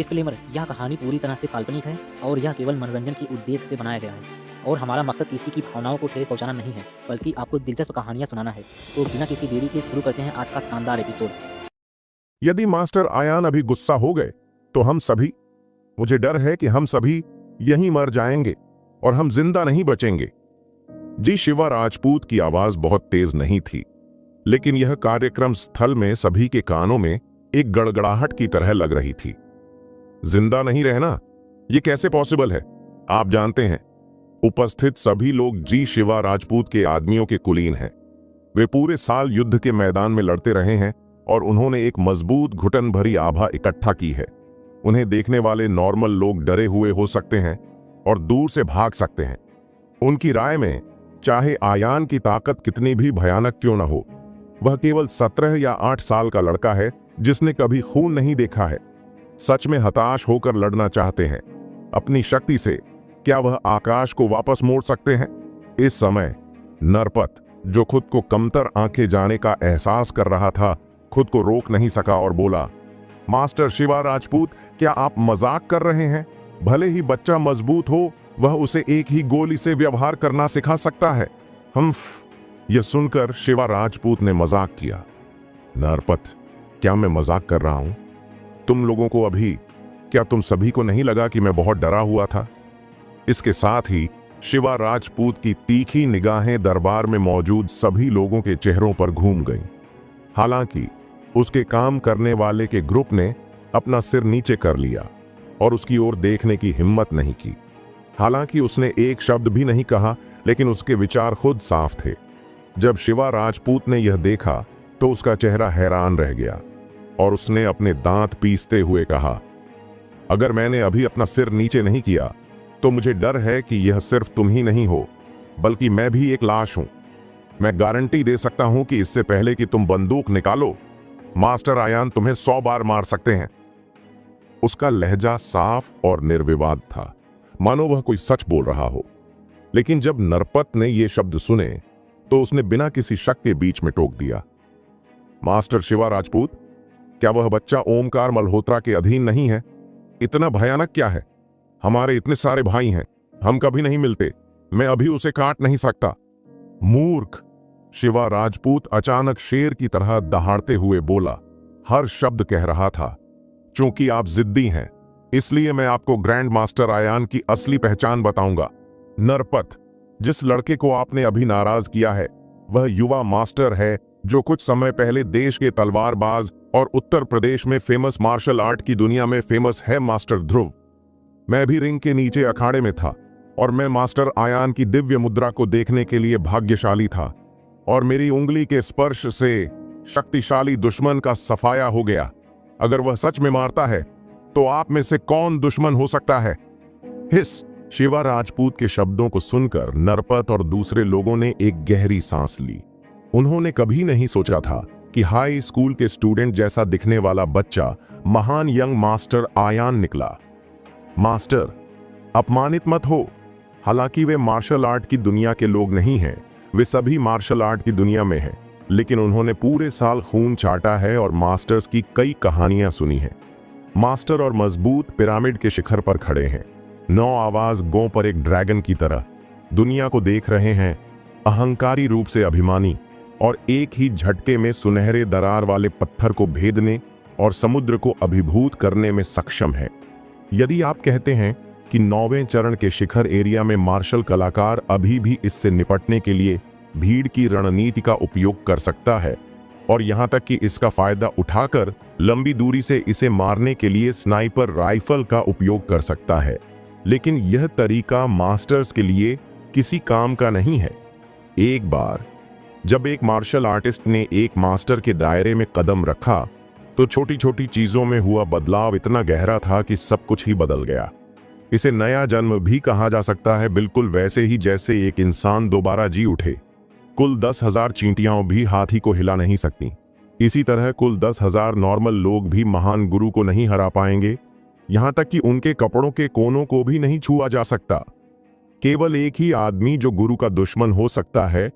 Disclaimer, यह कहानी पूरी तरह से काल्पनिक है और यह केवल मनोरंजन के उद्देश्य से बनाया गया है और हमारा मकसद किसी की भावनाओं को ठेस पहुंचाना नहीं है, बल्कि आपको दिलचस्प कहानियां सुनाना है। तो बिना किसी देरी के शुरू करते हैं आज का शानदार एपिसोड। यदि मास्टर आयान अभी गुस्सा हो गए तो हम सभी, मुझे डर है कि हम सभी यहीं मर जाएंगे और हम जिंदा नहीं बचेंगे। जी शिवा राजपूत की आवाज बहुत तेज नहीं थी, लेकिन यह कार्यक्रम स्थल में सभी के कानों में एक गड़गड़ाहट की तरह लग रही थी। जिंदा नहीं रहना, यह कैसे पॉसिबल है? आप जानते हैं, उपस्थित सभी लोग जी शिवा राजपूत के आदमियों के कुलीन हैं। वे पूरे साल युद्ध के मैदान में लड़ते रहे हैं और उन्होंने एक मजबूत घुटन भरी आभा इकट्ठा की है। उन्हें देखने वाले नॉर्मल लोग डरे हुए हो सकते हैं और दूर से भाग सकते हैं। उनकी राय में, चाहे आयान की ताकत कितनी भी भयानक क्यों न हो, वह केवल 17 या 8 साल का लड़का है जिसने कभी खून नहीं देखा है। सच में हताश होकर लड़ना चाहते हैं। अपनी शक्ति से क्या वह आकाश को वापस मोड़ सकते हैं? इस समय नरपत, जो खुद को कमतर आंखें जाने का एहसास कर रहा था, खुद को रोक नहीं सका और बोला, मास्टर शिवा राजपूत, क्या आप मजाक कर रहे हैं? भले ही बच्चा मजबूत हो, वह उसे एक ही गोली से व्यवहार करना सिखा सकता है। यह सुनकर शिवा राजपूत ने मजाक किया। नरपत, क्या मैं मजाक कर रहा हूं? तुम लोगों को अभी, क्या तुम सभी को नहीं लगा कि मैं बहुत डरा हुआ था? इसके साथ ही शिवा राजपूत की तीखी निगाहें दरबार में मौजूद सभी लोगों के चेहरों पर घूम गईं। हालांकि उसके काम करने वाले के ग्रुप ने अपना सिर नीचे कर लिया और उसकी ओर देखने की हिम्मत नहीं की। हालांकि उसने एक शब्द भी नहीं कहा, लेकिन उसके विचार खुद साफ थे। जब शिवा राजपूत ने यह देखा तो उसका चेहरा हैरान रह गया और उसने अपने दांत पीसते हुए कहा, अगर मैंने अभी अपना सिर नीचे नहीं किया तो मुझे डर है कि यह सिर्फ तुम ही नहीं हो, बल्कि मैं भी एक लाश हूं। मैं गारंटी दे सकता हूं कि इससे पहले कि तुम बंदूक निकालो, मास्टर आयान तुम्हें 100 बार मार सकते हैं। उसका लहजा साफ और निर्विवाद था, मानो वह कोई सच बोल रहा हो। लेकिन जब नरपत ने ये शब्द सुने तो उसने बिना किसी शक के बीच में टोक दिया, मास्टर शिवा राजपूत, क्या वह बच्चा ओमकार मल्होत्रा के अधीन नहीं है? इतना भयानक क्या है? हमारे इतने सारे भाई हैं, हम कभी नहीं मिलते। मैं अभी उसे काट नहीं सकता। मूर्ख! शिवा राजपूत अचानक शेर की तरह दहाड़ते हुए बोला। हर शब्द कह रहा था, चूंकि आप जिद्दी हैं, इसलिए मैं आपको ग्रैंड मास्टर आयान की असली पहचान बताऊंगा। नरपत, जिस लड़के को आपने अभी नाराज किया है, वह युवा मास्टर है जो कुछ समय पहले देश के तलवारबाज और उत्तर प्रदेश में फेमस मार्शल आर्ट की दुनिया में फेमस है, मास्टर ध्रुव। मैं भी रिंग के नीचे अखाड़े में था और मैं मास्टर आयान की दिव्य मुद्रा को देखने के लिए भाग्यशाली था और मेरी उंगली के स्पर्श से शक्तिशाली दुश्मन का सफाया हो गया। अगर वह सच में मारता है तो आप में से कौन दुश्मन हो सकता है? हिस! शिवा राजपूत के शब्दों को सुनकर नरपत और दूसरे लोगों ने एक गहरी सांस ली। उन्होंने कभी नहीं सोचा था कि हाई स्कूल के स्टूडेंट जैसा दिखने वाला बच्चा महान यंग मास्टर आयान निकला। मास्टर, अपमानित मत हो। हालांकि वे मार्शल आर्ट की दुनिया के लोग नहीं हैं, वे सभी मार्शल आर्ट की दुनिया में हैं, लेकिन उन्होंने पूरे साल खून चाटा है और मास्टर्स की कई कहानियां सुनी हैं। मास्टर और मजबूत पिरामिड के शिखर पर खड़े हैं, 9 आवाज गो पर एक ड्रैगन की तरह दुनिया को देख रहे हैं, अहंकारी रूप से अभिमानी और एक ही झटके में सुनहरे दरार वाले पत्थर को भेदने और समुद्र को अभिभूत करने में सक्षम है। यदि आप कहते हैं कि 9वें चरण के शिखर एरिया में मार्शल कलाकार अभी भी इससे निपटने के लिए भीड़ की रणनीति का उपयोग कर सकता है और यहां तक कि इसका फायदा उठाकर लंबी दूरी से इसे मारने के लिए स्नाइपर राइफल का उपयोग कर सकता है, लेकिन यह तरीका मास्टर्स के लिए किसी काम का नहीं है। एक बार जब एक मार्शल आर्टिस्ट ने एक मास्टर के दायरे में कदम रखा तो छोटी छोटी चीजों में हुआ बदलाव इतना गहरा था कि सब कुछ ही बदल गया। इसे नया जन्म भी कहा जा सकता है, बिल्कुल वैसे ही जैसे एक इंसान दोबारा जी उठे। कुल 10,000 चींटियां भी हाथी को हिला नहीं सकती। इसी तरह कुल 10,000 नॉर्मल लोग भी महान गुरु को नहीं हरा पाएंगे, यहां तक कि उनके कपड़ों के कोनों को भी नहीं छुआ जा सकता। केवल एक ही आदमी जो गुरु का दुश्मन हो सकता है,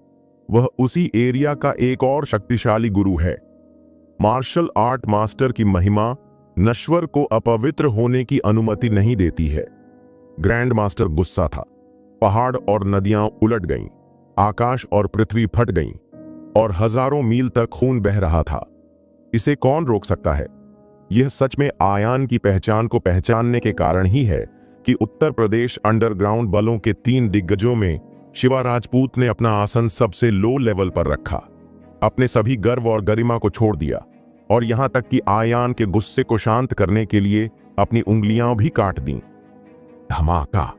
वह उसी एरिया का एक और शक्तिशाली गुरु है। मार्शल आर्ट मास्टर की महिमा नश्वर को अपवित्र होने की अनुमति नहीं देती है। ग्रैंड मास्टर गुस्सा था। पहाड़ और नदियां उलट गईं, आकाश और पृथ्वी फट गईं और हजारों मील तक खून बह रहा था। इसे कौन रोक सकता है? यह सच में आयान की पहचान को पहचानने के कारण ही है कि उत्तर प्रदेश अंडरग्राउंड बलों के 3 दिग्गजों में शिवा राजपूत ने अपना आसन सबसे लो लेवल पर रखा, अपने सभी गर्व और गरिमा को छोड़ दिया और यहां तक कि आयान के गुस्से को शांत करने के लिए अपनी उंगलियां भी काट दीं। धमाका!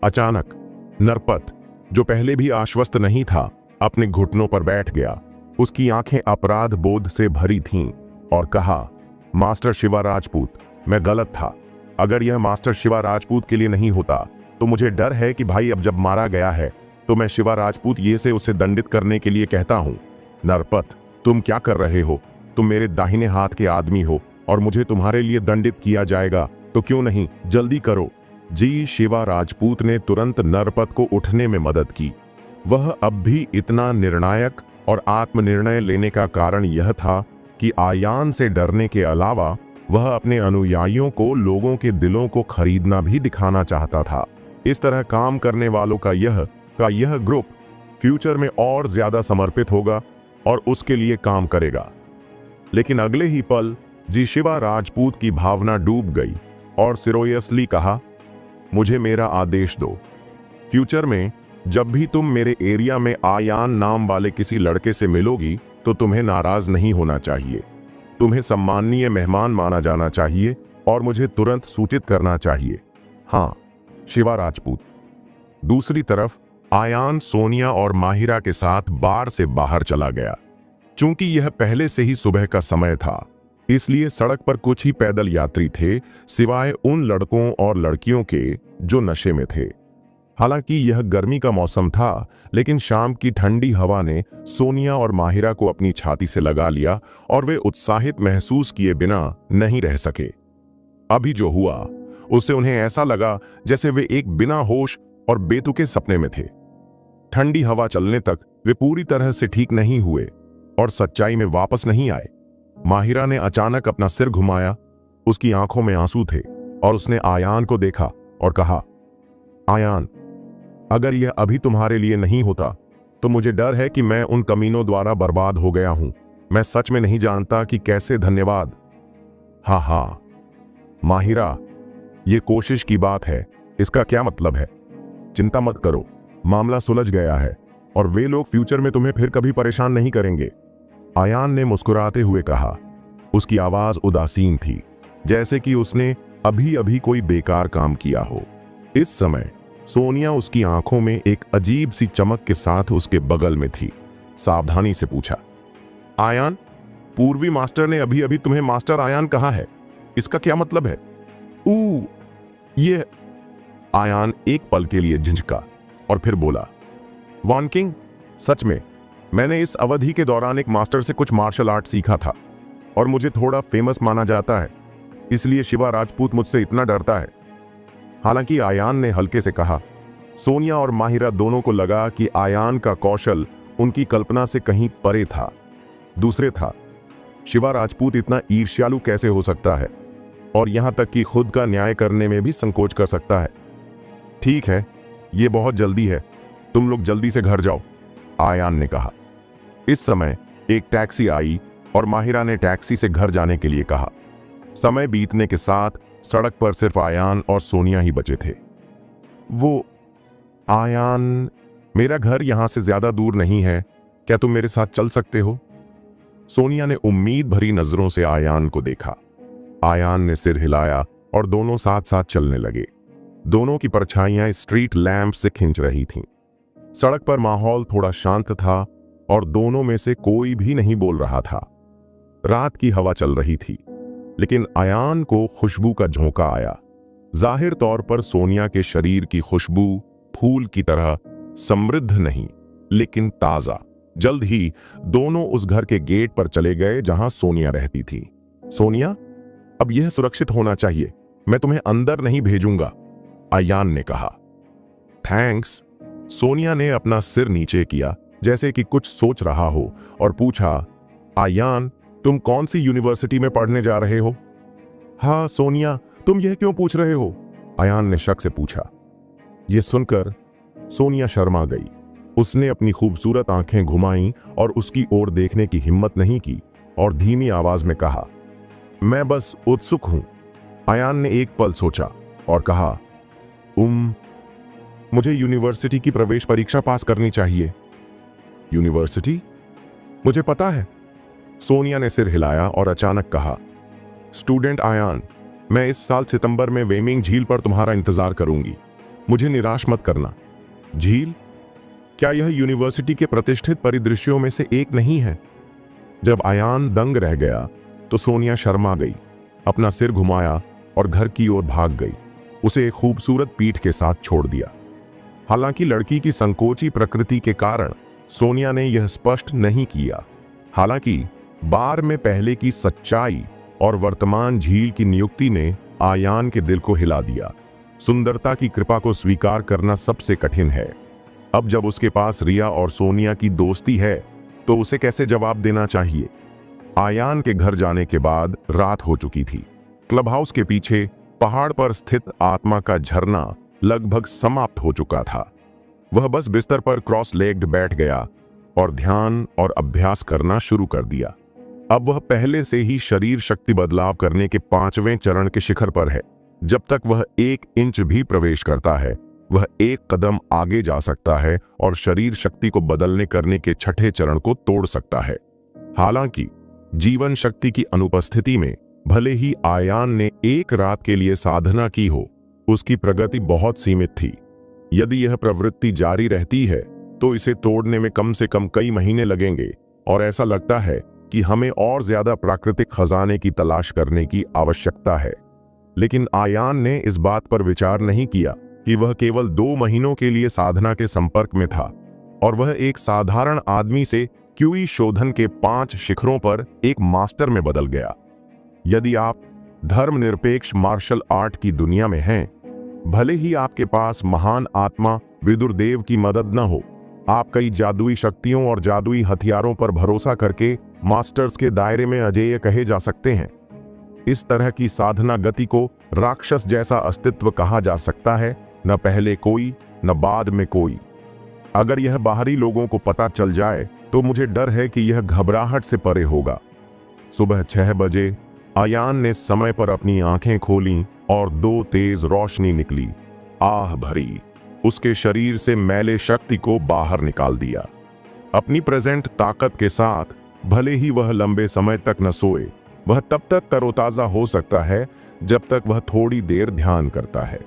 अचानक नरपत, जो पहले भी आश्वस्त नहीं था, अपने घुटनों पर बैठ गया। उसकी आंखें अपराध बोध से भरी थीं और कहा, मास्टर शिवा राजपूत, मैं गलत था। अगर यह मास्टर शिवा राजपूत के लिए नहीं होता तो मुझे डर है कि भाई अब जब मारा गया है तो मैं शिवा राजपूत ये से उसे दंडित करने के लिए कहता हूं। नरपत, तुम क्या कर रहे हो? तुम मेरे दाहिने हाथ के आदमी हो और मुझे तुम्हारे लिए दंडित किया जाएगा, तो क्यों नहीं, जल्दी करो। जी शिवा राजपूत ने तुरंत नरपत को उठने में मदद की। वह अब भी इतना निर्णायक और आत्मनिर्णय लेने का कारण यह था कि आयान से डरने के अलावा वह अपने अनुयायियों को लोगों के दिलों को खरीदना भी दिखाना चाहता था। इस तरह काम करने वालों का यह ग्रुप फ्यूचर में और ज्यादा समर्पित होगा और उसके लिए काम करेगा। लेकिन अगले ही पल जी शिवा राजपूत की भावना डूब गई और सीरियसली कहा, मुझे मेरा आदेश दो। फ्यूचर में जब भी तुम मेरे एरिया में आयान नाम वाले किसी लड़के से मिलोगी तो तुम्हें नाराज नहीं होना चाहिए। तुम्हें सम्माननीय मेहमान माना जाना चाहिए और मुझे तुरंत सूचित करना चाहिए। हाँ, शिवा राजपूत। दूसरी तरफ आयान सोनिया और माहिरा के साथ बार से बाहर चला गया। चूंकि यह पहले से ही सुबह का समय था, इसलिए सड़क पर कुछ ही पैदल यात्री थे, सिवाय उन लड़कों और लड़कियों के जो नशे में थे। हालांकि यह गर्मी का मौसम था, लेकिन शाम की ठंडी हवा ने सोनिया और माहिरा को अपनी छाती से लगा लिया और वे उत्साहित महसूस किए बिना नहीं रह सके। अभी जो हुआ उससे उन्हें ऐसा लगा जैसे वे एक बिना होश और बेतुके सपने में थे। ठंडी हवा चलने तक वे पूरी तरह से ठीक नहीं हुए और सच्चाई में वापस नहीं आए। माहिरा ने अचानक अपना सिर घुमाया। उसकी आंखों में आंसू थे और उसने आयान को देखा और कहा, आयान, अगर यह अभी तुम्हारे लिए नहीं होता तो मुझे डर है कि मैं उन कमीनों द्वारा बर्बाद हो गया हूं। मैं सच में नहीं जानता कि कैसे। धन्यवाद। हाँ, माहिरा, ये कोशिश की बात है, इसका क्या मतलब है? चिंता मत करो, मामला सुलझ गया है और वे लोग फ्यूचर में तुम्हें फिर कभी परेशान नहीं करेंगे। आयान ने मुस्कुराते हुए कहा। उसकी आवाज उदासीन थी, जैसे कि उसने अभी अभी कोई बेकार काम किया हो। इस समय सोनिया उसकी आंखों में एक अजीब सी चमक के साथ उसके बगल में थी। सावधानी से पूछा, आयान, पूर्वी मास्टर ने अभी अभी तुम्हें मास्टर आयान कहा है, इसका क्या मतलब है? ये। आयान एक पल के लिए झिझका और फिर बोला, वॉन किंग, सच में मैंने इस अवधि के दौरान एक मास्टर से कुछ मार्शल आर्ट सीखा था और मुझे थोड़ा फेमस माना जाता है, इसलिए शिवा राजपूत मुझसे इतना डरता है। हालांकि आयान ने हल्के से कहा। सोनिया और माहिरा दोनों को लगा कि आयान का कौशल उनकी कल्पना से कहीं परे था। दूसरे था, शिवा राजपूत इतना ईर्ष्यालु कैसे हो सकता है और यहां तक कि खुद का न्याय करने में भी संकोच कर सकता है। ठीक है, ये बहुत जल्दी है, तुम लोग जल्दी से घर जाओ, आयान ने कहा। इस समय एक टैक्सी आई और माहिरा ने टैक्सी से घर जाने के लिए कहा। समय बीतने के साथ सड़क पर सिर्फ आयान और सोनिया ही बचे थे। वो, आयान, मेरा घर यहां से ज्यादा दूर नहीं है, क्या तुम मेरे साथ चल सकते हो? सोनिया ने उम्मीद भरी नजरों से आयान को देखा। आयान ने सिर हिलाया और दोनों साथ साथ चलने लगे। दोनों की परछाइयां स्ट्रीट लैंप से खिंच रही थीं। सड़क पर माहौल थोड़ा शांत था और दोनों में से कोई भी नहीं बोल रहा था। रात की हवा चल रही थी, लेकिन आयान को खुशबू का झोंका आया। जाहिर तौर पर सोनिया के शरीर की खुशबू फूल की तरह समृद्ध नहीं, लेकिन ताजा। जल्द ही दोनों उस घर के गेट पर चले गए जहां सोनिया रहती थी। सोनिया, अब यह सुरक्षित होना चाहिए, मैं तुम्हें अंदर नहीं भेजूंगा, आयान ने कहा। थैंक्स। सोनिया ने अपना सिर नीचे किया जैसे कि कुछ सोच रहा हो और पूछा, आयान, तुम कौन सी यूनिवर्सिटी में पढ़ने जा रहे हो? हाँ सोनिया, तुम यह क्यों पूछ रहे हो? आयान ने शक से पूछा। यह सुनकर सोनिया शर्मा गई। उसने अपनी खूबसूरत आंखें घुमाईं और उसकी ओर देखने की हिम्मत नहीं की और धीमी आवाज में कहा, मैं बस उत्सुक हूं। आयान ने एक पल सोचा और कहा, मुझे यूनिवर्सिटी की प्रवेश परीक्षा पास करनी चाहिए। यूनिवर्सिटी? मुझे पता है। सोनिया ने सिर हिलाया और अचानक कहा, स्टूडेंट आयान, मैं इस साल सितंबर में वेमिंग झील पर तुम्हारा इंतजार करूंगी। मुझे निराश मत करना। झील? क्या यह यूनिवर्सिटी के प्रतिष्ठित परिदृश्यों में से एक नहीं है? जब आयान दंग रह गया तो सोनिया शर्मा गई, अपना सिर घुमाया और घर की ओर भाग गई। उसे एक खूबसूरत पीठ के साथ छोड़ दिया। हालांकि लड़की की संकोची प्रकृति के कारण सोनिया ने यह स्पष्ट नहीं किया। हालांकि बार में पहले की सच्चाई और वर्तमान झील की नियुक्ति ने आयान के दिल को हिला दिया। सुंदरता की कृपा को स्वीकार करना सबसे कठिन है। अब जब उसके पास रिया और सोनिया की दोस्ती है तो उसे कैसे जवाब देना चाहिए? आयान के घर जाने के बाद रात हो चुकी थी। क्लब हाउस के पीछे पहाड़ पर स्थित आत्मा का झरना लगभग समाप्त हो चुका था। वह बस बिस्तर पर क्रॉस लेग्ड बैठ गया और ध्यान और अभ्यास करना शुरू कर दिया। अब वह पहले से ही शरीर शक्ति बदलाव करने के 5वें चरण के शिखर पर है। जब तक वह 1 इंच भी प्रवेश करता है, वह 1 कदम आगे जा सकता है और शरीर शक्ति को बदलने करने के 6ठे चरण को तोड़ सकता है। हालांकि जीवन शक्ति की अनुपस्थिति में भले ही आयान ने 1 रात के लिए साधना की हो, उसकी प्रगति बहुत सीमित थी। यदि यह प्रवृत्ति जारी रहती है तो इसे तोड़ने में कम से कम कई महीने लगेंगे और ऐसा लगता है कि हमें और ज्यादा प्राकृतिक खजाने की तलाश करने की आवश्यकता है। लेकिन आयान ने इस बात पर विचार नहीं किया कि वह केवल 2 महीनों के लिए साधना के संपर्क में था और वह एक साधारण आदमी से क्यूई शोधन के 5 शिखरों पर एक मास्टर में बदल गया। यदि आप धर्मनिरपेक्ष मार्शल आर्ट की दुनिया में हैं, भले ही आपके पास महान आत्मा विदुरदेव की मदद न हो, आप कई जादुई शक्तियों और जादुई हथियारों पर भरोसा करके मास्टर्स के दायरे में अजेय कहे जा सकते हैं। इस तरह की साधना गति को राक्षस जैसा अस्तित्व कहा जा सकता है, न पहले कोई न बाद में कोई। अगर यह बाहरी लोगों को पता चल जाए तो मुझे डर है कि यह घबराहट से परे होगा। सुबह 6 बजे आयान ने समय पर अपनी आंखें खोलीं और 2 तेज रोशनी निकली। आह भरी, उसके शरीर से मैले शक्ति को बाहर निकाल दिया। अपनी प्रेजेंट ताकत के साथ भले ही वह लंबे समय तक न सोए, वह तब तक तरोताजा हो सकता है जब तक वह थोड़ी देर ध्यान करता है।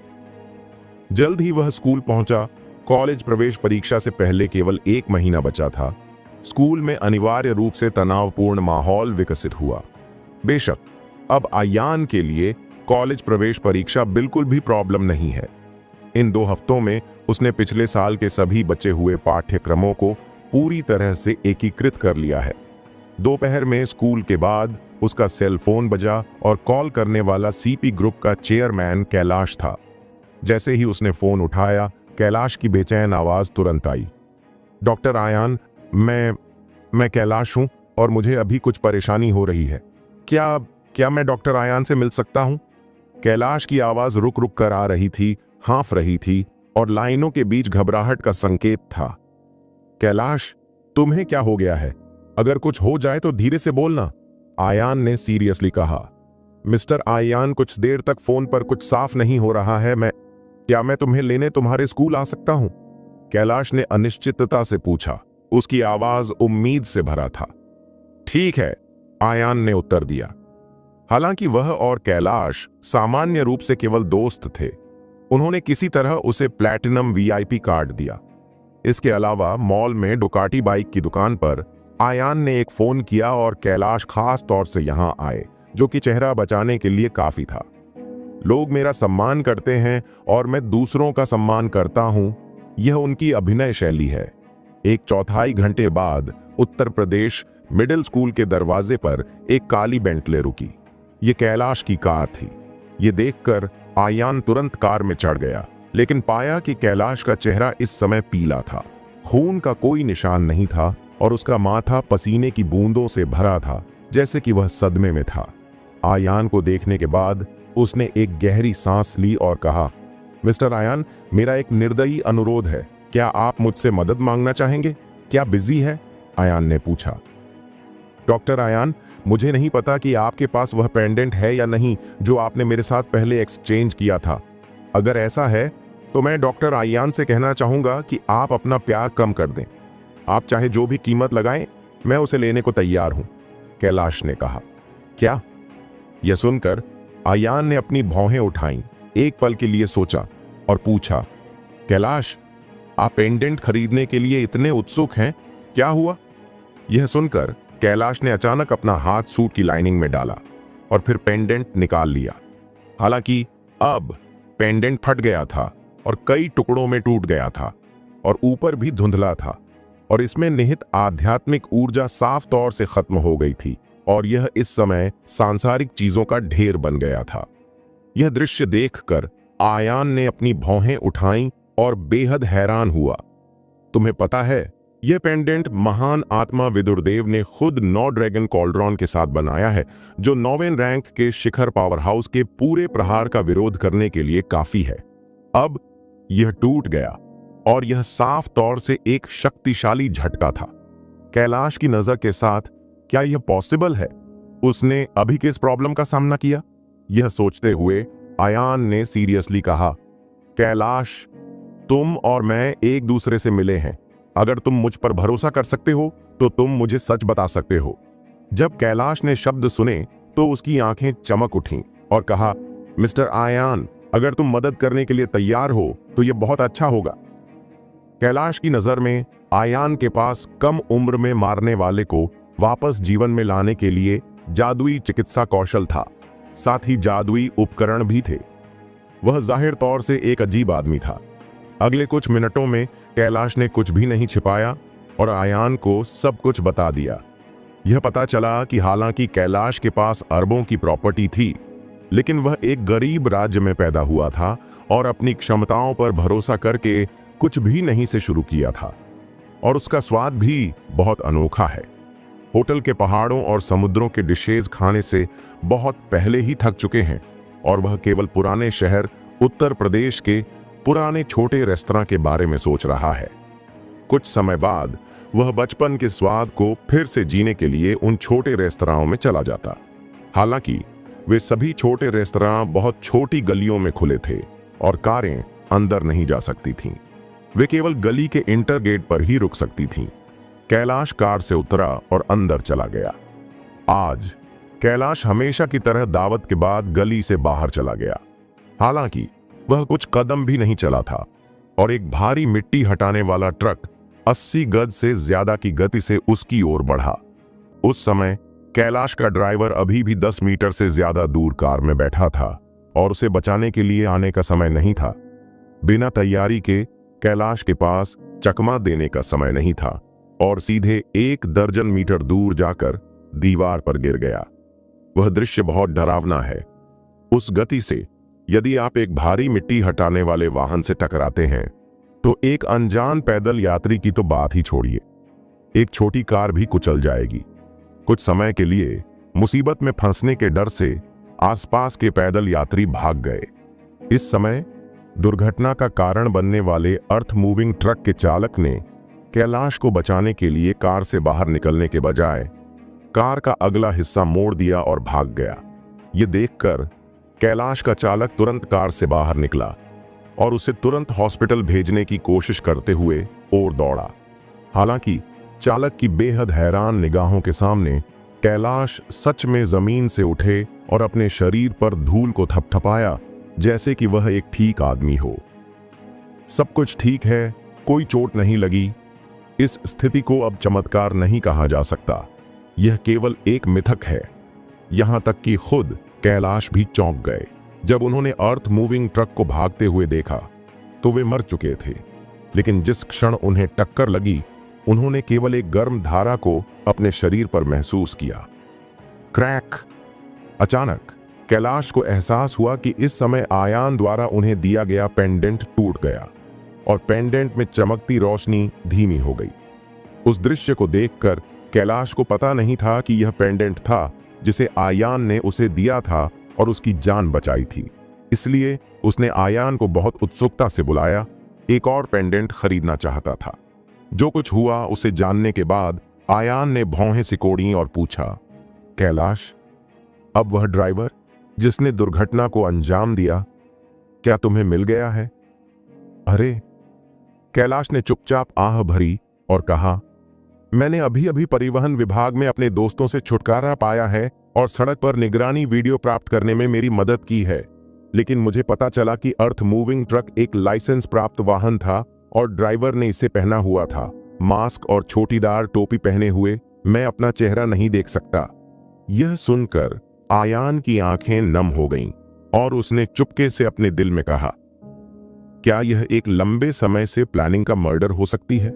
जल्द ही वह स्कूल पहुंचा। कॉलेज प्रवेश परीक्षा से पहले केवल 1 महीना बचा था। स्कूल में अनिवार्य रूप से तनावपूर्ण माहौल विकसित हुआ। बेशक अब आयान के लिए कॉलेज प्रवेश परीक्षा बिल्कुल भी प्रॉब्लम नहीं है। इन 2 हफ्तों में उसने पिछले साल के सभी बचे हुए पाठ्यक्रमों को पूरी तरह से एकीकृत कर लिया है। दोपहर में स्कूल के बाद उसका सेल फोन बजा और कॉल करने वाला सीपी ग्रुप का चेयरमैन कैलाश था। जैसे ही उसने फोन उठाया, कैलाश की बेचैन आवाज तुरंत आई। डॉक्टर आयान, मैं कैलाश हूं और मुझे अभी कुछ परेशानी हो रही है। क्या मैं डॉक्टर आयान से मिल सकता हूं? कैलाश की आवाज रुक रुक कर आ रही थी, हाँफ रही थी और लाइनों के बीच घबराहट का संकेत था। कैलाश, तुम्हें क्या हो गया है? अगर कुछ हो जाए तो धीरे से बोलना, आयान ने सीरियसली कहा। मिस्टर आयान, कुछ देर तक फोन पर कुछ साफ नहीं हो रहा है। क्या मैं तुम्हें लेने तुम्हारे स्कूल आ सकता हूं? कैलाश ने अनिश्चितता से पूछा। उसकी आवाज उम्मीद से भरा था। ठीक है, आयान ने उत्तर दिया। हालांकि वह और कैलाश सामान्य रूप से केवल दोस्त थे, उन्होंने किसी तरह उसे प्लैटिनम वीआईपी कार्ड दिया। इसके अलावा मॉल में डुकाटी बाइक की दुकान पर आयान ने एक फोन किया और कैलाश खास तौर से यहां आए, जो कि चेहरा बचाने के लिए काफी था। लोग मेरा सम्मान करते हैं और मैं दूसरों का सम्मान करता हूं, यह उनकी अभिनय शैली है। एक 1/4 घंटे बाद उत्तर प्रदेश मिडिल स्कूल के दरवाजे पर एक काली बेंटले रुकी। ये कैलाश की कार थी। ये देखकर आयान तुरंत कार में चढ़ गया, लेकिन पाया कि कैलाश का चेहरा इस समय पीला था। खून का कोई निशान नहीं था और उसका माथा पसीने की बूंदों से भरा था, जैसे कि वह सदमे में था। आयान को देखने के बाद उसने एक गहरी सांस ली और कहा, मिस्टर आयान, मेरा एक निर्दयी अनुरोध है। क्या आप मुझसे मदद मांगना चाहेंगे? क्या बिजी है? आयान ने पूछा। डॉक्टर आयान, मुझे नहीं पता कि आपके पास वह पेंडेंट है या नहीं जो आपने मेरे साथ पहले एक्सचेंज किया था। अगर ऐसा है तो मैं डॉक्टर आयान से कहना चाहूंगा कि आप अपना प्यार कम कर दें। आप चाहे जो भी कीमत लगाएं, मैं उसे लेने को तैयार हूं, कैलाश ने कहा। क्या? यह सुनकर आयान ने अपनी भौहें उठाईं, एक पल के लिए सोचा और पूछा, कैलाश, आप पेंडेंट खरीदने के लिए इतने उत्सुक हैं? क्या हुआ? यह सुनकर कैलाश ने अचानक अपना हाथ सूट की लाइनिंग में डाला और फिर पेंडेंट निकाल लिया। हालांकि अब पेंडेंट फट गया था और कई टुकड़ों में टूट गया था और ऊपर भी धुंधला था और इसमें निहित आध्यात्मिक ऊर्जा साफ तौर से खत्म हो गई थी और यह इस समय सांसारिक चीजों का ढेर बन गया था। यह दृश्य देखकर आयान ने अपनी भौहें उठाईं और बेहद हैरान हुआ। तुम्हें पता है, यह पेंडेंट महान आत्मा विदुरदेव ने खुद 9 ड्रैगन कॉल्ड्रॉन के साथ बनाया है, जो 9वें रैंक के शिखर पावर हाउस के पूरे प्रहार का विरोध करने के लिए काफी है। अब यह टूट गया और यह साफ तौर से एक शक्तिशाली झटका था। कैलाश की नजर के साथ, क्या यह पॉसिबल है? उसने अभी किस प्रॉब्लम का सामना किया? यह सोचते हुए आयान ने सीरियसली कहा, कैलाश, तुम और मैं एक दूसरे से मिले हैं। अगर तुम मुझ पर भरोसा कर सकते हो तो तुम मुझे सच बता सकते हो। जब कैलाश ने शब्द सुने तो उसकी आंखें चमक उठीं और कहा, मिस्टर आयान, अगर तुम मदद करने के लिए तैयार हो तो यह बहुत अच्छा होगा। कैलाश की नजर में आयान के पास कम उम्र में मारने वाले को वापस जीवन में लाने के लिए जादुई चिकित्सा कौशल था, साथ ही जादुई उपकरण भी थे। वह जाहिर तौर से एक अजीब आदमी था। अगले कुछ मिनटों में कैलाश ने कुछ भी नहीं छिपाया और आयान को सब कुछ बता दिया। यह पता चला कि हालांकि कैलाश के पास अरबों की प्रॉपर्टी थी, लेकिन वह एक गरीब राज्य में पैदा हुआ था और अपनी क्षमताओं पर भरोसा करके कुछ भी नहीं से शुरू किया था। और उसका स्वाद भी बहुत अनोखा है। होटल के पहाड़ों और समुद्रों के डिशेज खाने से बहुत पहले ही थक चुके हैं और वह केवल पुराने शहर उत्तर प्रदेश के पुराने छोटे रेस्तरां के बारे में सोच रहा है। कुछ समय बाद वह बचपन के स्वाद को फिर से जीने के लिए उन छोटे रेस्तरांों में चला जाता। हालांकि वे सभी छोटे रेस्तरां बहुत छोटी गलियों में खुले थे और कारें अंदर नहीं जा सकती थीं। वे केवल गली के इंटर गेट पर ही रुक सकती थीं। कैलाश कार से उतरा और अंदर चला गया। आज कैलाश हमेशा की तरह दावत के बाद गली से बाहर चला गया। हालांकि वह कुछ कदम भी नहीं चला था और एक भारी मिट्टी हटाने वाला ट्रक 80 गज से ज्यादा की गति से उसकी ओर बढ़ा। उस समय कैलाश का ड्राइवर अभी भी 10 मीटर से ज्यादा दूर कार में बैठा था और उसे बचाने के लिए आने का समय नहीं था। बिना तैयारी के कैलाश के पास चकमा देने का समय नहीं था और सीधे 1 दर्जन मीटर दूर जाकर दीवार पर गिर गया। वह दृश्य बहुत डरावना है। उस गति से यदि आप एक भारी मिट्टी हटाने वाले वाहन से टकराते हैं तो एक अनजान पैदल यात्री की तो बात ही छोड़िए, एक छोटी कार भी कुचल जाएगी। कुछ समय के लिए मुसीबत में फंसने के डर से आसपास के पैदल यात्री भाग गए। इस समय दुर्घटना का कारण बनने वाले अर्थ मूविंग ट्रक के चालक ने कैलाश को बचाने के लिए कार से बाहर निकलने के बजाय कार का अगला हिस्सा मोड़ दिया और भाग गया। ये देखकर कैलाश का चालक तुरंत कार से बाहर निकला और उसे तुरंत हॉस्पिटल भेजने की कोशिश करते हुए और दौड़ा। हालांकि चालक की बेहद हैरान निगाहों के सामने कैलाश सच में जमीन से उठे और अपने शरीर पर धूल को थपथपाया जैसे कि वह एक ठीक आदमी हो। सब कुछ ठीक है, कोई चोट नहीं लगी। इस स्थिति को अब चमत्कार नहीं कहा जा सकता, यह केवल एक मिथक है। यहां तक कि खुद कैलाश भी चौंक गए जब उन्होंने अर्थ मूविंग ट्रक को भागते हुए देखा तो वे मर चुके थे। लेकिन जिस क्षण उन्हें टक्कर लगी उन्होंने केवल एक गर्म धारा को अपने शरीर पर महसूस किया। क्रैक! अचानक कैलाश को एहसास हुआ कि इस समय आयान द्वारा उन्हें दिया गया पेंडेंट टूट गया और पेंडेंट में चमकती रोशनी धीमी हो गई। उस दृश्य को देखकर कैलाश को पता नहीं था कि यह पेंडेंट था जिसे आयान ने उसे दिया था और उसकी जान बचाई थी। इसलिए उसने आयान को बहुत उत्सुकता से बुलाया। एक और पेंडेंट खरीदना चाहता था। जो कुछ हुआ उसे जानने के बाद आयान ने भौहें सिकोड़ी और पूछा, कैलाश, अब वह ड्राइवर जिसने दुर्घटना को अंजाम दिया, क्या तुम्हें मिल गया है? अरे, कैलाश ने चुपचाप आह भरी और कहा, मैंने अभी अभी परिवहन विभाग में अपने दोस्तों से छुटकारा पाया है और सड़क पर निगरानी वीडियो प्राप्त करने में मेरी मदद की है। लेकिन मुझे पता चला कि अर्थ मूविंग ट्रक एक लाइसेंस प्राप्त वाहन था और ड्राइवर ने इसे पहना हुआ था। मास्क और छोटीदार टोपी पहने हुए मैं अपना चेहरा नहीं देख सकता। यह सुनकर आयान की आंखें नम हो गईं और उसने चुपके से अपने दिल में कहा, क्या यह एक लंबे समय से प्लानिंग का मर्डर हो सकती है?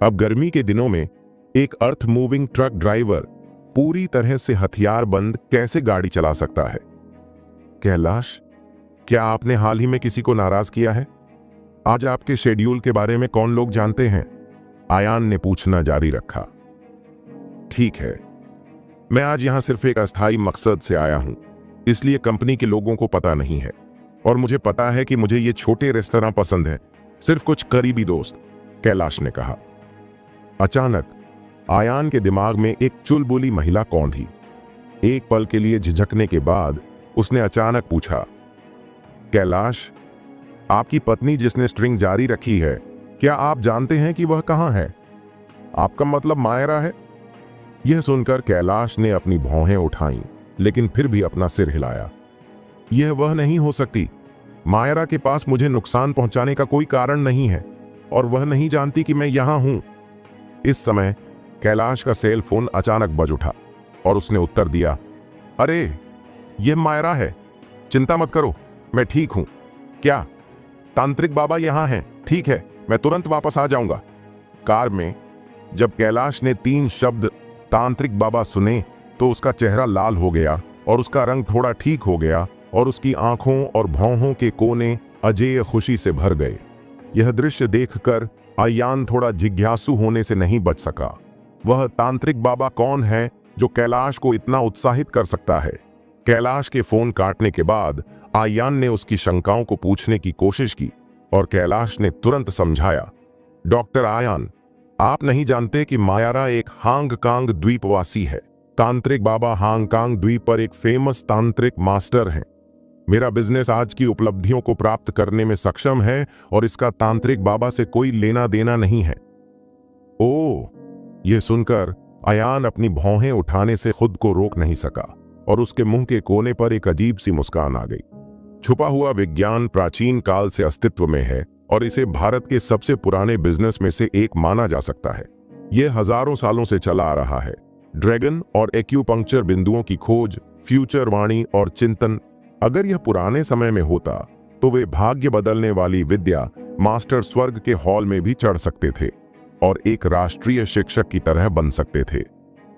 अब गर्मी के दिनों में एक अर्थ मूविंग ट्रक ड्राइवर पूरी तरह से हथियार बंद कैसे गाड़ी चला सकता है? कैलाश, क्या आपने हाल ही में किसी को नाराज किया है? आज आपके शेड्यूल के बारे में कौन लोग जानते हैं? आयान ने पूछना जारी रखा। ठीक है, मैं आज यहां सिर्फ एक अस्थायी मकसद से आया हूं, इसलिए कंपनी के लोगों को पता नहीं है और मुझे पता है कि मुझे ये छोटे रेस्तरां पसंद हैं, सिर्फ कुछ करीबी दोस्त, कैलाश ने कहा। अचानक आयान के दिमाग में एक चुलबुली महिला कौन थी? एक पल के लिए झिझकने के बाद उसने अचानक पूछा, कैलाश, आपकी पत्नी जिसने स्ट्रिंग जारी रखी है, क्या आप जानते हैं कि वह कहां है? आपका मतलब मायरा है? यह सुनकर कैलाश ने अपनी भौहें उठाईं, लेकिन फिर भी अपना सिर हिलाया। यह वह नहीं हो सकती। मायरा के पास मुझे नुकसान पहुंचाने का कोई कारण नहीं है और वह नहीं जानती कि मैं यहां हूं। इस समय कैलाश का सेल फोन अचानक बज उठा और उसने उत्तर दिया, अरे, यह मायरा है, चिंता मत करो, मैं ठीक हूं। क्या तांत्रिक बाबा यहां हैं? ठीक है, मैं तुरंत वापस आ जाऊंगा। कार में जब कैलाश ने 3 शब्द तांत्रिक बाबा सुने तो उसका चेहरा लाल हो गया और उसका रंग थोड़ा ठीक हो गया और उसकी आंखों और भौहों के कोने अजेय खुशी से भर गए। यह दृश्य देखकर आयान थोड़ा जिज्ञासु होने से नहीं बच सका। वह तांत्रिक बाबा कौन है जो कैलाश को इतना उत्साहित कर सकता है? कैलाश के फोन काटने के बाद आयान ने उसकी शंकाओं को पूछने की कोशिश की और कैलाश ने तुरंत समझाया, डॉक्टर आयान, आप नहीं जानते कि मायरा एक हांगकांग द्वीपवासी है। तांत्रिक बाबा हांगकांग द्वीप पर एक फेमस तांत्रिक मास्टर हैं। मेरा बिजनेस आज की उपलब्धियों को प्राप्त करने में सक्षम है और इसका तांत्रिक बाबा से कोई लेना देना नहीं है। ओह, यह सुनकर आयान अपनी भौहें उठाने से खुद को रोक नहीं सका और उसके मुंह के कोने पर एक अजीब सी मुस्कान आ गई। छुपा हुआ विज्ञान प्राचीन काल से अस्तित्व में है और इसे भारत के सबसे पुराने बिजनेस में से एक माना जा सकता है। यह हजारों सालों से चला आ रहा है। ड्रैगन और एक्यूपंक्चर बिंदुओं की खोज, फ्यूचर वाणी और चिंतन, अगर यह पुराने समय में होता तो वे भाग्य बदलने वाली विद्या मास्टर स्वर्ग के हॉल में भी चढ़ सकते थे और एक राष्ट्रीय शिक्षक की तरह बन सकते थे।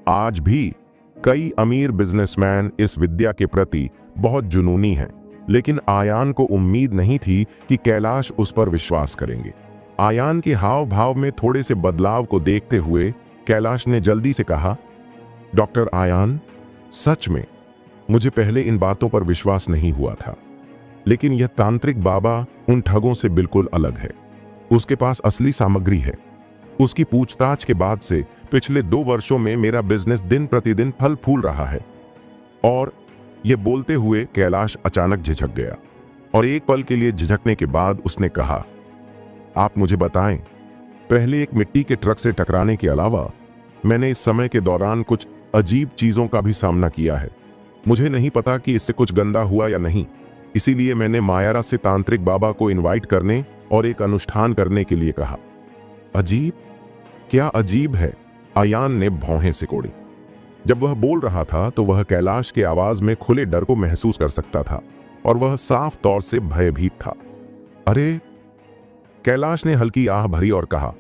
आज भी कई अमीर बिजनेसमैन इस विद्या के प्रति बहुत जुनूनी हैं, लेकिन आयान को उम्मीद नहीं थी कि कैलाश उस पर विश्वास करेंगे। आयान के हाव भाव में थोड़े से बदलाव को देखते हुए कैलाश ने जल्दी से कहा, डॉक्टर आयान, सच में मुझे पहले इन बातों पर विश्वास नहीं हुआ था, लेकिन यह तांत्रिक बाबा उन ठगों से बिल्कुल अलग है। उसके पास असली सामग्री है। उसकी पूछताछ के बाद से पिछले 2 वर्षों में मेरा बिजनेस दिन प्रतिदिन फल फूल रहा है। और यह बोलते हुए कैलाश अचानक झिझक गया और एक पल के लिए झिझकने के बाद उसने कहा, आप मुझे बताएं, पहले एक मिट्टी के ट्रक से टकराने के अलावा मैंने इस समय के दौरान कुछ अजीब चीजों का भी सामना किया है। मुझे नहीं पता कि इससे कुछ गंदा हुआ या नहीं, इसीलिए मैंने मायरा से तांत्रिक बाबा को इनवाइट करने और एक अनुष्ठान करने के लिए कहा। अजीब? क्या अजीब है? आयान ने भौहें सिकोड़ी। जब वह बोल रहा था तो वह कैलाश के आवाज में खुले डर को महसूस कर सकता था और वह साफ तौर से भयभीत था। अरे, कैलाश ने हल्की आह भरी और कहा,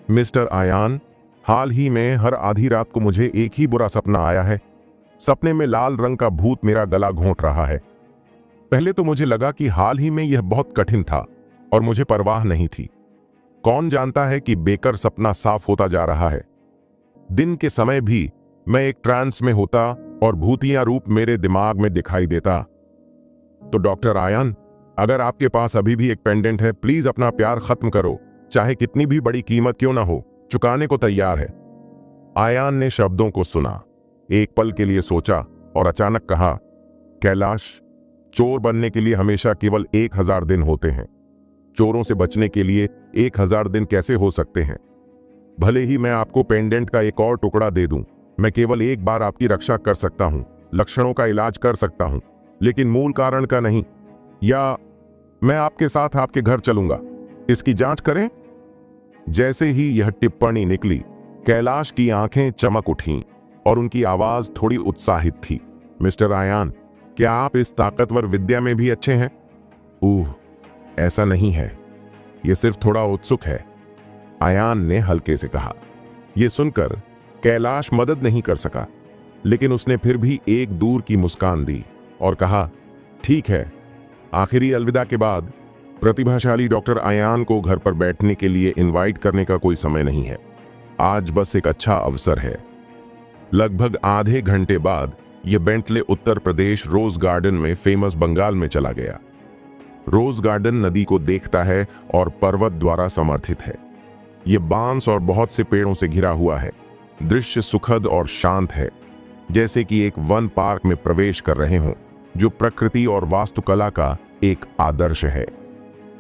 मिस्टर आयान, हाल ही में हर आधी रात को मुझे एक ही बुरा सपना आया है। सपने में लाल रंग का भूत मेरा गला घोंट रहा है। पहले तो मुझे लगा कि हाल ही में यह बहुत कठिन था और मुझे परवाह नहीं थी। कौन जानता है कि बेकर सपना साफ होता जा रहा है। दिन के समय भी मैं एक ट्रांस में होता और भूतिया रूप मेरे दिमाग में दिखाई देता। तो डॉक्टर आयान, अगर आपके पास अभी भी एक पेंडेंट है, प्लीज अपना प्यार खत्म करो, चाहे कितनी भी बड़ी कीमत क्यों ना हो, चुकाने को तैयार है। आयान ने शब्दों को सुना, एक पल के लिए सोचा और अचानक कहा, कैलाश, चोर बनने के लिए हमेशा केवल 1000 दिन होते हैं। चोरों से बचने के लिए 1000 दिन कैसे हो सकते हैं? भले ही मैं आपको पेंडेंट का एक और टुकड़ा दे दूं, मैं केवल एक बार आपकी रक्षा कर सकता हूं, लक्षणों का इलाज कर सकता हूं, लेकिन मूल कारण का नहीं। या मैं आपके साथ आपके घर चलूंगा, इसकी जांच करें। जैसे ही यह टिप्पणी निकली, कैलाश की आंखें चमक उठीं और उनकी आवाज थोड़ी उत्साहित थी। मिस्टर आयान, क्या आप इस ताकतवर विद्या में भी अच्छे हैं? ऐसा नहीं है, यह सिर्फ थोड़ा उत्सुक है, आयान ने हल्के से कहा। यह सुनकर कैलाश मदद नहीं कर सका, लेकिन उसने फिर भी एक दूर की मुस्कान दी और कहा, ठीक है। आखिरी अलविदा के बाद प्रतिभाशाली डॉक्टर आयान को घर पर बैठने के लिए इनवाइट करने का कोई समय नहीं है। आज बस एक अच्छा अवसर है। लगभग आधे घंटे बाद यह बेंटले उत्तर प्रदेश रोज गार्डन में फेमस बंगाल में चला गया। रोज गार्डन नदी को देखता है और पर्वत द्वारा समर्थित है। यह बांस और बहुत से पेड़ों से घिरा हुआ है। दृश्य सुखद और शांत है, जैसे कि एक वन पार्क में प्रवेश कर रहे हों, जो प्रकृति और वास्तुकला का एक आदर्श है।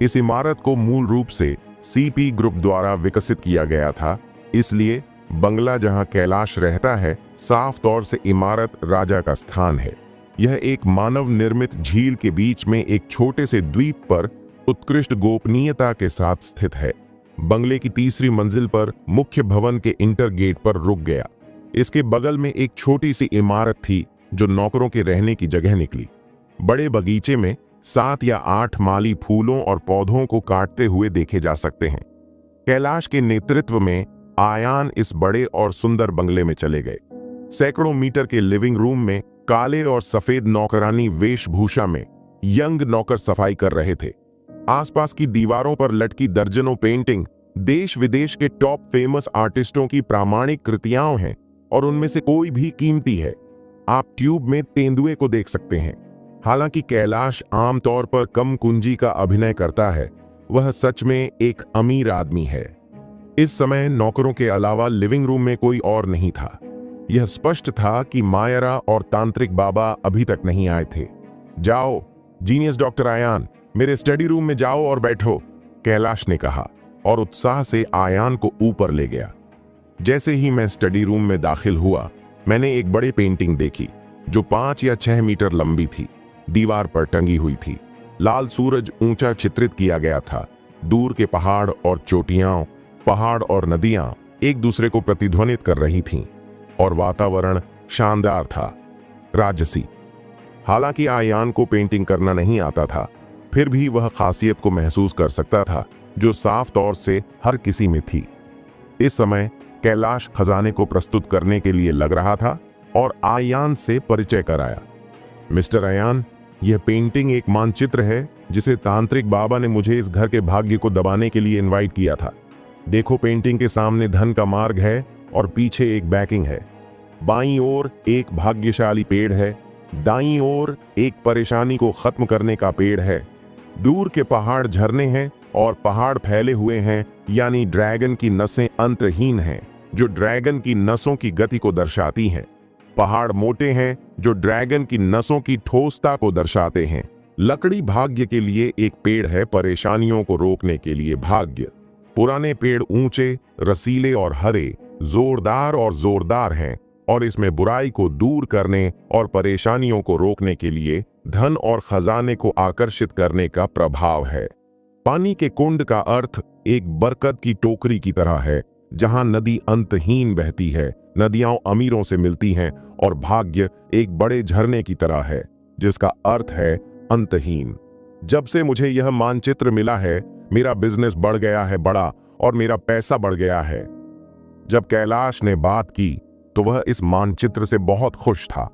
इस इमारत को मूल रूप से सीपी ग्रुप द्वारा विकसित किया गया था, इसलिए बंगला जहां कैलाश रहता है, साफ तौर से इमारत राजा का स्थान है। यह एक मानव निर्मित झील के बीच में एक छोटे से द्वीप पर उत्कृष्ट गोपनीयता के साथ स्थित है। बंगले की तीसरी मंजिल पर मुख्य भवन के इंटर गेट पर रुक गया। इसके बगल में एक छोटी सी इमारत थी जो नौकरों के रहने की जगह निकली। बड़े बगीचे में 7 या 8 माली फूलों और पौधों को काटते हुए देखे जा सकते हैं। कैलाश के नेतृत्व में आयान इस बड़े और सुंदर बंगले में चले गए। सैकड़ों मीटर के लिविंग रूम में काले और सफेद नौकरानी वेशभूषा में यंग नौकर सफाई कर रहे थे। आसपास की दीवारों पर लटकी दर्जनों पेंटिंग देश विदेश के टॉप फेमस आर्टिस्टों की प्रामाणिक कृतियां हैं और उनमें से कोई भी कीमती है। आप ट्यूब में तेंदुए को देख सकते हैं। हालांकि कैलाश आमतौर पर कम कुंजी का अभिनय करता है, वह सच में एक अमीर आदमी है। इस समय नौकरों के अलावा लिविंग रूम में कोई और नहीं था। यह स्पष्ट था कि मायरा और तांत्रिक बाबा अभी तक नहीं आए थे। जाओ जीनियस डॉक्टर आयान, मेरे स्टडी रूम में जाओ और बैठो, कैलाश ने कहा और उत्साह से आयान को ऊपर ले गया। जैसे ही मैं स्टडी रूम में दाखिल हुआ, मैंने एक बड़ी पेंटिंग देखी जो 5 या 6 मीटर लंबी थी। दीवार पर टंगी हुई थी। लाल सूरज ऊंचा चित्रित किया गया था। दूर के पहाड़ और चोटियां, पहाड़ और नदियां एक दूसरे को प्रतिध्वनित कर रही थीं और वातावरण शानदार था, राजसी। हालांकि आयान को पेंटिंग करना नहीं आता था, फिर भी वह खासियत को महसूस कर सकता था जो साफ तौर से हर किसी में थी। इस समय कैलाश खजाने को प्रस्तुत करने के लिए लग रहा था और आयान से परिचय कराया। मिस्टर आयान, यह पेंटिंग एक मानचित्र है जिसे तांत्रिक बाबा ने मुझे इस घर के भाग्य को दबाने के लिए इनवाइट किया था। देखो, पेंटिंग के सामने धन का मार्ग है और पीछे एक बैकिंग है। बाईं ओर एक भाग्यशाली पेड़ है, दाईं ओर एक परेशानी को खत्म करने का पेड़ है। दूर के पहाड़ झरने हैं और पहाड़ फैले हुए हैं, यानी ड्रैगन की नसें अंतहीन हैं जो ड्रैगन की नसों की गति को दर्शाती हैं। पहाड़ मोटे हैं जो ड्रैगन की नसों की ठोसता को दर्शाते हैं। लकड़ी भाग्य के लिए एक पेड़ है, परेशानियों को रोकने के लिए भाग्य। पुराने पेड़ ऊंचे, रसीले और हरे, जोरदार हैं और इसमें बुराई को दूर करने और परेशानियों को रोकने के लिए धन और खजाने को आकर्षित करने का प्रभाव है। पानी के कुंड का अर्थ एक बरकत की टोकरी की तरह है, जहां नदी अंतहीन बहती है। नदियां अमीरों से मिलती हैं और भाग्य एक बड़े झरने की तरह है, जिसका अर्थ है अंतहीन। जब से मुझे यह मानचित्र मिला है, मेरा बिजनेस बढ़ गया है बड़ा और मेरा पैसा बढ़ गया है। जब कैलाश ने बात की तो वह इस मानचित्र से बहुत खुश था।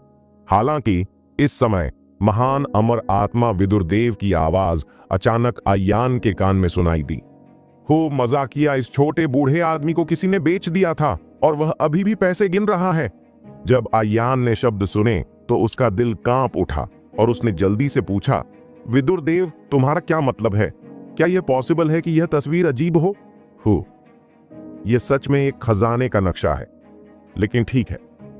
हालांकि इस समय महान अमर आत्मा विदुरदेव की आवाज अचानक आयान के कान में सुनाई दी। हो मजाकिया, इस छोटे बूढ़े आदमी को किसी ने बेच दिया था और वह अभी भी पैसे गिन रहा है। जब आयान ने शब्द सुने तो उसका दिल कांप उठा और उसने जल्दी से पूछा, विदुर देव, तुम्हारा क्या मतलब है? क्या यह पॉसिबल है कि यह तस्वीर अजीब हो? यह सच में एक खजाने का नक्शा है, लेकिन ठीक है,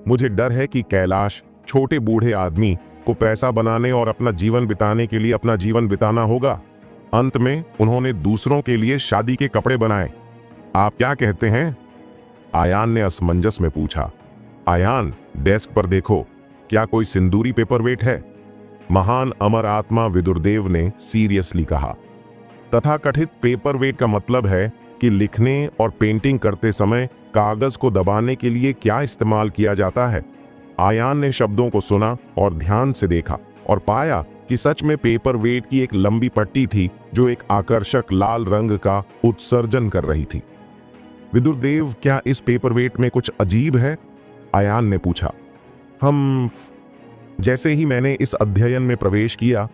मुझे डर है कि कैलाश छोटे बूढ़े आदमी को पैसा बनाने और अपना जीवन बिताने के लिए अपना जीवन बिताना होगा। अंत में उन्होंने दूसरों के लिए शादी के कपड़े बनाए। आप क्या कहते हैं? आयान ने असमंजस में पूछा। आयान, डेस्क पर देखो, क्या कोई सिंदूरी पेपरवेट है? महान अमर आत्मा विदुरदेव ने सीरियसली कहा। तथाकथित पेपरवेट का मतलब है कि लिखने और पेंटिंग करते समय कागज को दबाने के लिए क्या इस्तेमाल किया जाता है। आयान ने शब्दों को सुना और ध्यान से देखा और पाया कि सच में पेपरवेट की एक लंबी पट्टी थी जो एक आकर्षक लाल रंग का उत्सर्जन कर रही थी। विदुरदेव, क्या इस पेपरवेट में कुछ अजीब है? आयान ने पूछा। जैसे ही मैंने इस अध्ययन में प्रवेश किया,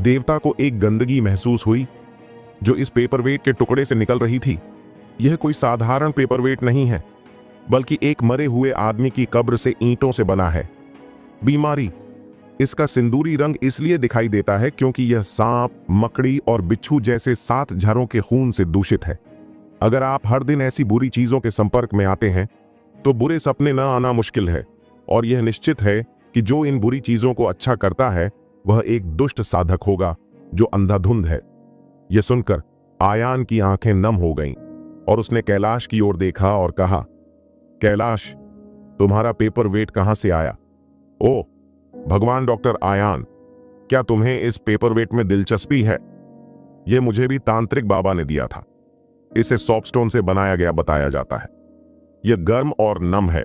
देवता को एक गंदगी महसूस हुई जो इस पेपरवेट के टुकड़े से निकल रही थी। यह कोई साधारण पेपरवेट नहीं है, बल्कि एक मरे हुए आदमी की कब्र से ईंटों से बना है। बीमारी, इसका सिंदूरी रंग इसलिए दिखाई देता है क्योंकि यह सांप, मकड़ी और बिच्छू जैसे 7 झरों के खून से दूषित है। अगर आप हर दिन ऐसी बुरी चीजों के संपर्क में आते हैं तो बुरे सपने न आना मुश्किल है, और यह निश्चित है कि जो इन बुरी चीजों को अच्छा करता है वह एक दुष्ट साधक होगा जो अंधाधुंध है। यह सुनकर आयान की आंखें नम हो गईं और उसने कैलाश की ओर देखा और कहा, कैलाश, तुम्हारा पेपरवेट कहां से आया? ओ भगवान डॉक्टर आयान, क्या तुम्हें इस पेपरवेट में दिलचस्पी है? यह मुझे भी तांत्रिक बाबा ने दिया था। इसे सॉफ्टस्टोन से बनाया गया बताया जाता है। यह गर्म और नम है।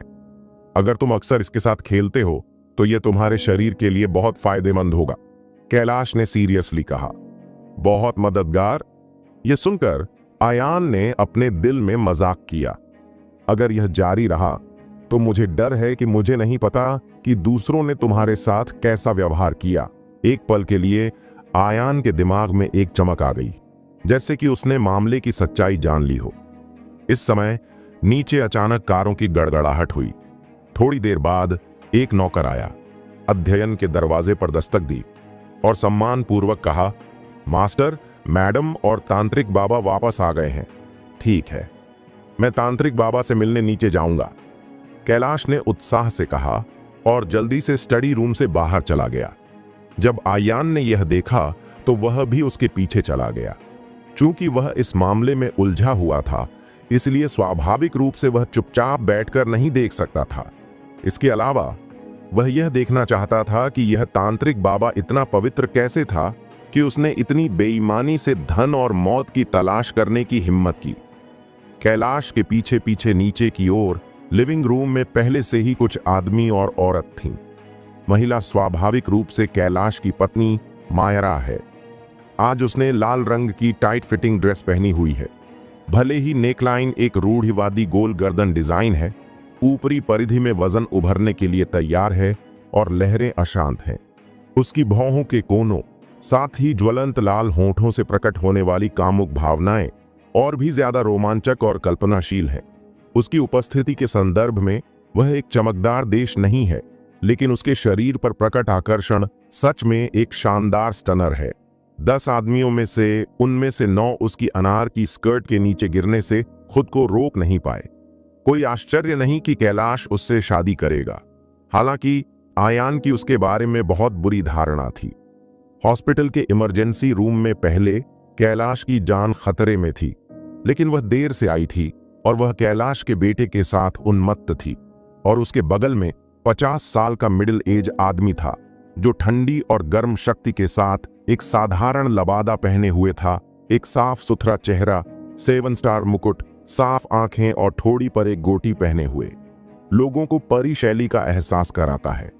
अगर तुम अक्सर इसके साथ खेलते हो तो यह तुम्हारे शरीर के लिए बहुत फायदेमंद होगा, कैलाश ने सीरियसली कहा। बहुत मददगार। यह सुनकर आयान ने अपने दिल में मजाक किया। अगर यह जारी रहा तो मुझे डर है कि मुझे नहीं पता कि दूसरों ने तुम्हारे साथ कैसा व्यवहार किया। एक पल के लिए आयान के दिमाग में एक चमक आ गई, जैसे कि उसने मामले की सच्चाई जान ली हो। इस समय नीचे अचानक कारों की गड़गड़ाहट हुई। थोड़ी देर बाद एक नौकर आया, अध्ययन के दरवाजे पर दस्तक दी और सम्मानपूर्वक कहा, मास्टर, मैडम और तांत्रिक बाबा वापस आ गए हैं। ठीक है, मैं तांत्रिक बाबा से मिलने नीचे जाऊंगा, कैलाश ने उत्साह से कहा और जल्दी से स्टडी रूम से बाहर चला गया। जब आयान ने यह देखा तो वह भी उसके पीछे चला गया। चूंकि वह इस मामले में उलझा हुआ था, इसलिए स्वाभाविक रूप से वह चुपचाप बैठकर नहीं देख सकता था। इसके अलावा वह यह देखना चाहता था कि यह तांत्रिक बाबा इतना पवित्र कैसे था कि उसने इतनी बेईमानी से धन और मौत की तलाश करने की हिम्मत की। कैलाश के पीछे पीछे नीचे की ओर लिविंग रूम में पहले से ही कुछ आदमी और औरत थीं। महिला स्वाभाविक रूप से कैलाश की पत्नी मायरा है। आज उसने लाल रंग की टाइट फिटिंग ड्रेस पहनी हुई है। भले ही नेकलाइन एक रूढ़िवादी गोल गर्दन डिजाइन है, ऊपरी परिधि में वजन उभरने के लिए तैयार है और लहरें अशांत हैं। उसकी भौहों के कोनों, साथ ही ज्वलंत लाल होंठों से प्रकट होने वाली कामुक भावनाएं और भी ज्यादा रोमांचक और कल्पनाशील हैं। उसकी उपस्थिति के संदर्भ में वह एक चमकदार देश नहीं है, लेकिन उसके शरीर पर प्रकट आकर्षण सच में एक शानदार स्टनर है। 10 आदमियों में से उनमें से 9 उसकी अनार की स्कर्ट के नीचे गिरने से खुद को रोक नहीं पाए। कोई आश्चर्य नहीं कि कैलाश उससे शादी करेगा। हालांकि आयान की उसके बारे में बहुत बुरी धारणा थी। हॉस्पिटल के इमरजेंसी रूम में पहले कैलाश की जान खतरे में थी, लेकिन वह देर से आई थी और वह कैलाश के बेटे के साथ उन्मत्त थी। और उसके बगल में 50 साल का मिडिल एज आदमी था जो ठंडी और गर्म शक्ति के साथ एक साधारण लबादा पहने हुए था। एक साफ सुथरा चेहरा, 7 स्टार मुकुट, साफ आंखें और ठोड़ी पर एक गोटी पहने हुए लोगों को परी शैली का एहसास कराता है।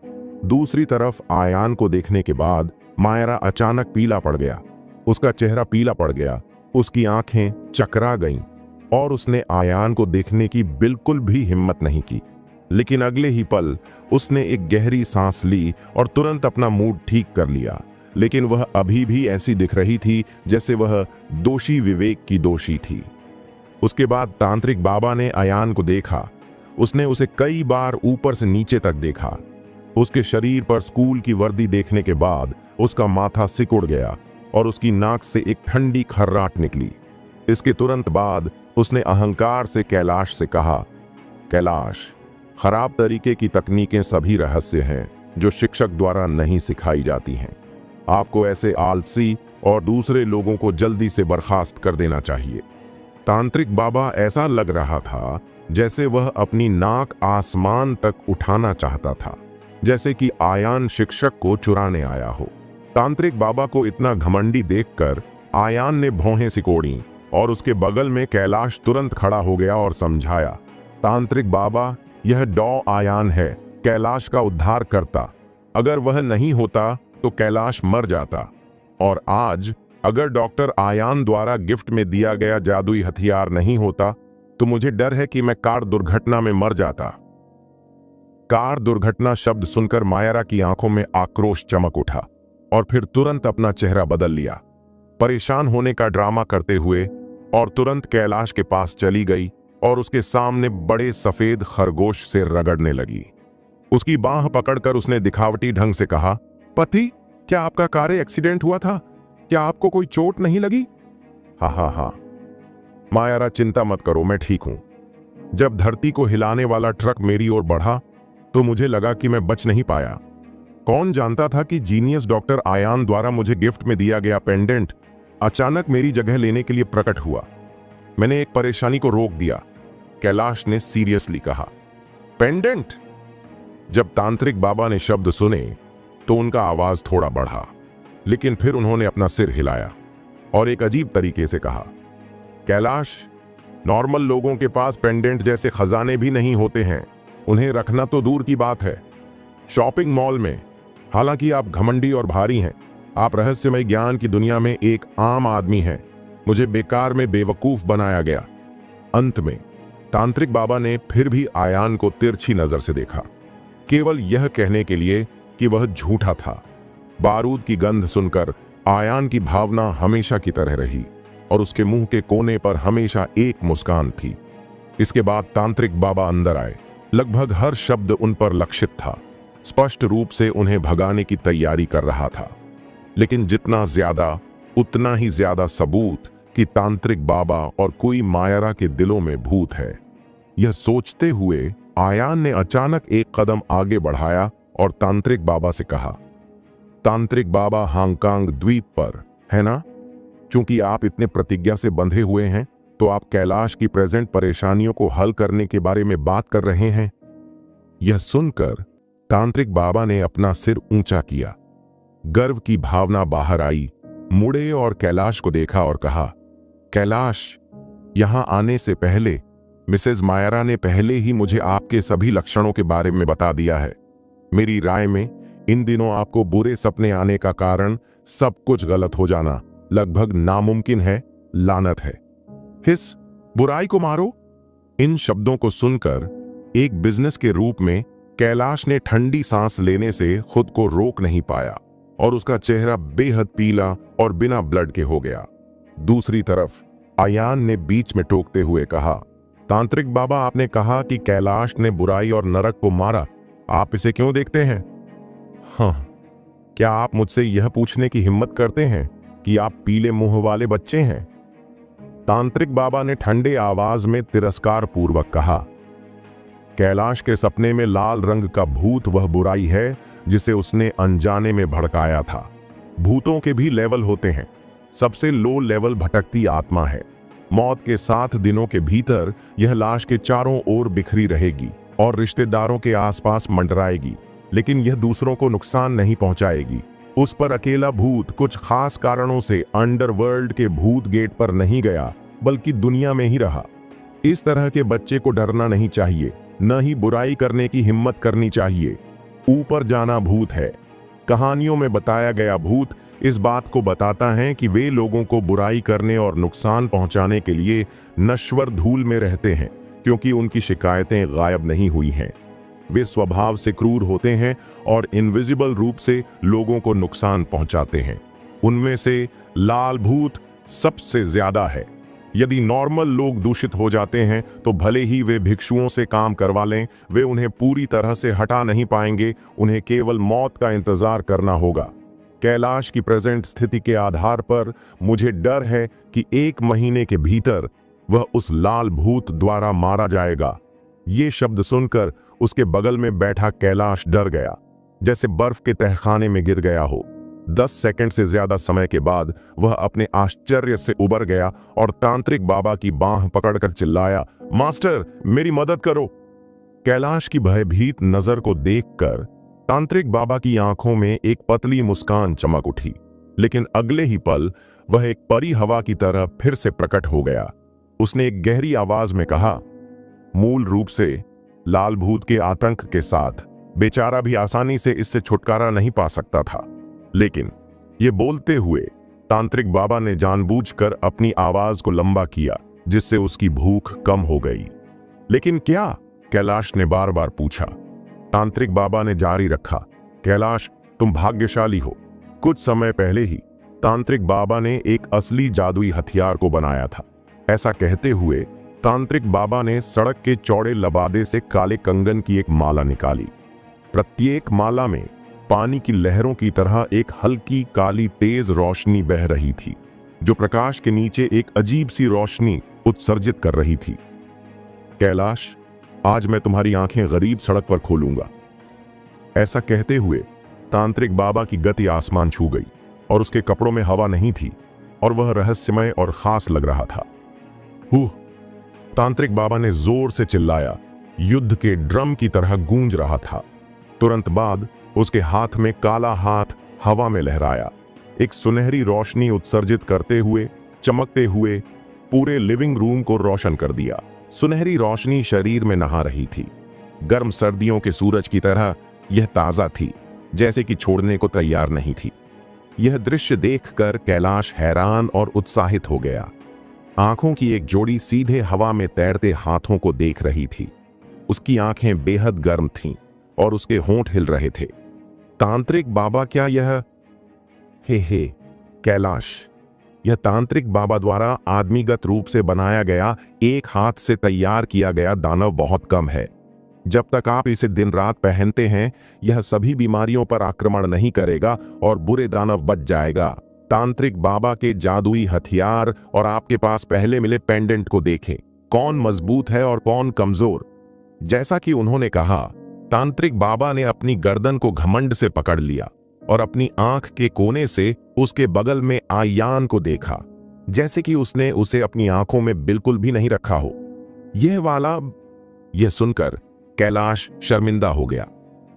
दूसरी तरफ आयान को देखने के बाद मायरा अचानक पीला पड़ गया। उसका चेहरा पीला पड़ गया, उसकी आंखें चकरा गईं और उसने आयान को देखने की बिल्कुल भी हिम्मत नहीं की। लेकिन अगले ही पल उसने एक गहरी सांस ली और तुरंत अपना मूड ठीक कर लिया। लेकिन वह अभी भी ऐसी दिख रही थी जैसे वह दोषी विवेक की दोषी थी। उसके बाद तांत्रिक बाबा ने आयान को देखा उसने उसे कई बार ऊपर से नीचे तक देखा। उसके शरीर पर स्कूल की वर्दी देखने के बाद उसका माथा सिकुड़ गया और उसकी नाक से एक ठंडी खर्राट निकली। इसके तुरंत बाद उसने अहंकार से कैलाश से कहा, कैलाश, खराब तरीके की तकनीकें सभी रहस्य हैं जो शिक्षक द्वारा नहीं सिखाई जाती हैं। आपको ऐसे आलसी और दूसरे लोगों को जल्दी से बर्खास्त कर देना चाहिए। तांत्रिक बाबा ऐसा लग रहा था जैसे वह अपनी नाक आसमान तक उठाना चाहता था, जैसे कि आयान शिक्षक को चुराने आया हो। तांत्रिक बाबा को इतना घमंडी देखकर आयान ने भौहें सिकोड़ी और उसके बगल में कैलाश तुरंत खड़ा हो गया और समझाया, तांत्रिक बाबा, यह डॉ आयान है, कैलाश का उद्धार करता। अगर वह नहीं होता तो कैलाश मर जाता। और आज अगर डॉक्टर आयान द्वारा गिफ्ट में दिया गया जादुई हथियार नहीं होता तो मुझे डर है कि मैं कार दुर्घटना में मर जाता। कार दुर्घटना शब्द सुनकर मायरा की आंखों में आक्रोश चमक उठा और फिर तुरंत अपना चेहरा बदल लिया, परेशान होने का ड्रामा करते हुए, और तुरंत कैलाश के पास चली गई और उसके सामने बड़े सफेद खरगोश से रगड़ने लगी। उसकी बांह पकड़कर उसने दिखावटी ढंग से कहा, पति, क्या आपका कार एक्सीडेंट हुआ था? क्या आपको कोई चोट नहीं लगी? हाँ, मायरा, चिंता मत करो, मैं ठीक हूं। जब धरती को हिलाने वाला ट्रक मेरी ओर बढ़ा तो मुझे लगा कि मैं बच नहीं पाया। कौन जानता था कि जीनियस डॉक्टर आयान द्वारा मुझे गिफ्ट में दिया गया पेंडेंट अचानक मेरी जगह लेने के लिए प्रकट हुआ। मैंने एक परेशानी को रोक दिया, कैलाश ने सीरियसली कहा। पेंडेंट? जब तांत्रिक बाबा ने शब्द सुने तो उनका आवाज थोड़ा बढ़ा, लेकिन फिर उन्होंने अपना सिर हिलाया और एक अजीब तरीके से कहा, कैलाश, नॉर्मल लोगों के पास पेंडेंट जैसे खजाने भी नहीं होते हैं, उन्हें रखना तो दूर की बात है। शॉपिंग मॉल में, हालांकि आप घमंडी और भारी हैं, आप रहस्यमय ज्ञान की दुनिया में एक आम आदमी हैं। मुझे बेकार में बेवकूफ बनाया गया। अंत में तांत्रिक बाबा ने फिर भी आयान को तिरछी नजर से देखा, केवल यह कहने के लिए कि वह झूठा था। बारूद की गंध सुनकर आयान की भावना हमेशा की तरह रही और उसके मुंह के कोने पर हमेशा एक मुस्कान थी। इसके बाद तांत्रिक बाबा अंदर आए। लगभग हर शब्द उन पर लक्षित था, स्पष्ट रूप से उन्हें भगाने की तैयारी कर रहा था। लेकिन जितना ज्यादा, उतना ही ज्यादा सबूत कि तांत्रिक बाबा और कोई मायरा के दिलों में भूत है। यह सोचते हुए आयान ने अचानक एक कदम आगे बढ़ाया और तांत्रिक बाबा से कहा, तांत्रिक बाबा, हांगकांग द्वीप पर है ना? चूंकि आप इतने प्रतिज्ञा से बंधे हुए हैं तो आप कैलाश की प्रेजेंट परेशानियों को हल करने के बारे में बात कर रहे हैं। यह सुनकर तांत्रिक बाबा ने अपना सिर ऊंचा किया, गर्व की भावना बाहर आई, मुड़े और कैलाश को देखा और कहा, कैलाश, यहां आने से पहले मिसेज मायरा ने पहले ही मुझे आपके सभी लक्षणों के बारे में बता दिया है। मेरी राय में इन दिनों आपको बुरे सपने आने का कारण सब कुछ गलत हो जाना लगभग नामुमकिन है। लानत है। हिस, बुराई को मारो। इन शब्दों को सुनकर एक बिजनेस के रूप में कैलाश ने ठंडी सांस लेने से खुद को रोक नहीं पाया और उसका चेहरा बेहद पीला और बिना ब्लड के हो गया। दूसरी तरफ आयान ने बीच में टोकते हुए कहा, तांत्रिक बाबा, आपने कहा कि कैलाश ने बुराई और नरक को मारा, आप इसे क्यों देखते हैं? हाँ, क्या आप मुझसे यह पूछने की हिम्मत करते हैं कि आप पीले मुंह वाले बच्चे हैं? तांत्रिक बाबा ने ठंडे आवाज में तिरस्कार पूर्वक कहा, कैलाश के सपने में लाल रंग का भूत वह बुराई है जिसे उसने अनजाने में भड़काया था। भूतों के भी लेवल होते हैं। सबसे लो लेवल भटकती आत्मा है। मौत के 7 दिनों के भीतर यह लाश के चारों ओर बिखरी रहेगी और रिश्तेदारों के आसपास मंडराएगी, लेकिन यह दूसरों को नुकसान नहीं पहुंचाएगी। उस पर अकेला भूत कुछ खास कारणों से अंडरवर्ल्ड के भूत गेट पर नहीं गया, बल्कि दुनिया में ही रहा। इस तरह के बच्चे को डरना नहीं चाहिए, न ही बुराई करने की हिम्मत करनी चाहिए। ऊपर जाना भूत है। कहानियों में बताया गया भूत इस बात को बताता है कि वे लोगों को बुराई करने और नुकसान पहुंचाने के लिए नश्वर धूल में रहते हैं, क्योंकि उनकी शिकायतें गायब नहीं हुई हैं। वे स्वभाव से क्रूर होते हैं और इनविजिबल रूप से लोगों को नुकसान पहुंचाते हैं। उनमें से लाल भूत सबसे ज्यादा है। यदि नॉर्मल लोग दूषित हो जाते हैं तो भले ही वे भिक्षुओं से काम करवा लें, वे उन्हें पूरी तरह से हटा नहीं पाएंगे। उन्हें केवल मौत का इंतजार करना होगा। कैलाश की प्रेजेंट स्थिति के आधार पर मुझे डर है कि 1 महीने के भीतर वह उस लाल भूत द्वारा मारा जाएगा। ये शब्द सुनकर उसके बगल में बैठा कैलाश डर गया, जैसे बर्फ के तहखाने में गिर गया हो। 10 सेकंड से ज्यादा समय के बाद वह अपने आश्चर्य से उबर गया और तांत्रिक बाबा की बांह पकड़कर चिल्लाया, मास्टर मेरी मदद करो। कैलाश की भयभीत नजर को देखकर तांत्रिक बाबा की आंखों में एक पतली मुस्कान चमक उठी, लेकिन अगले ही पल वह एक परी हवा की तरह फिर से प्रकट हो गया। उसने एक गहरी आवाज में कहा, मूल रूप से लाल भूत के आतंक के साथ बेचारा भी आसानी से इससे छुटकारा नहीं पा सकता था। लेकिन ये बोलते हुए तांत्रिक बाबा ने जानबूझकर अपनी आवाज को लंबा किया, जिससे उसकी भूख कम हो गई। लेकिन क्या? कैलाश ने बार बार पूछा। तांत्रिक बाबा ने जारी रखा, कैलाश तुम भाग्यशाली हो। कुछ समय पहले ही तांत्रिक बाबा ने एक असली जादुई हथियार को बनाया था। ऐसा कहते हुए तांत्रिक बाबा ने सड़क के चौड़े लबादे से काले कंगन की एक माला निकाली। प्रत्येक माला में पानी की लहरों की तरह एक हल्की काली तेज रोशनी बह रही थी, जो प्रकाश के नीचे एक अजीब सी रोशनी उत्सर्जित कर रही थी। कैलाश, आज मैं तुम्हारी आंखें गरीब सड़क पर खोलूंगा। ऐसा कहते हुए तांत्रिक बाबा की गति आसमान छू गई और उसके कपड़ों में हवा नहीं थी और वह रहस्यमय और खास लग रहा था। हूँ! तांत्रिक बाबा ने जोर से चिल्लाया, युद्ध के ड्रम की तरह गूंज रहा था। तुरंत बाद उसके हाथ में काला हाथ हवा में लहराया, एक सुनहरी रोशनी उत्सर्जित करते हुए, चमकते हुए पूरे लिविंग रूम को रोशन कर दिया। सुनहरी रोशनी शरीर में नहा रही थी, गर्म सर्दियों के सूरज की तरह यह ताजा थी, जैसे कि छोड़ने को तैयार नहीं थी। यह दृश्य देखकर कैलाश हैरान और उत्साहित हो गया। आंखों की एक जोड़ी सीधे हवा में तैरते हाथों को देख रही थी। उसकी आंखें बेहद गर्म थीं और उसके होंठ हिल रहे थे। तांत्रिक बाबा, क्या यह? हे कैलाश, यह तांत्रिक बाबा द्वारा आदमीगत रूप से बनाया गया, एक हाथ से तैयार किया गया दानव बहुत कम है। जब तक आप इसे दिन रात पहनते हैं, यह सभी बीमारियों पर आक्रमण नहीं करेगा और बुरे दानव बच जाएगा। तांत्रिक बाबा के जादुई हथियार और आपके पास पहले मिले पेंडेंट को देखें, कौन मजबूत है और कौन कमजोर। जैसा कि उन्होंने कहा, तांत्रिक बाबा ने अपनी गर्दन को घमंड से पकड़ लिया और अपनी आंख के कोने से उसके बगल में आयान को देखा, जैसे कि उसने उसे अपनी आंखों में बिल्कुल भी नहीं रखा हो। यह वाला। यह सुनकर कैलाश शर्मिंदा हो गया।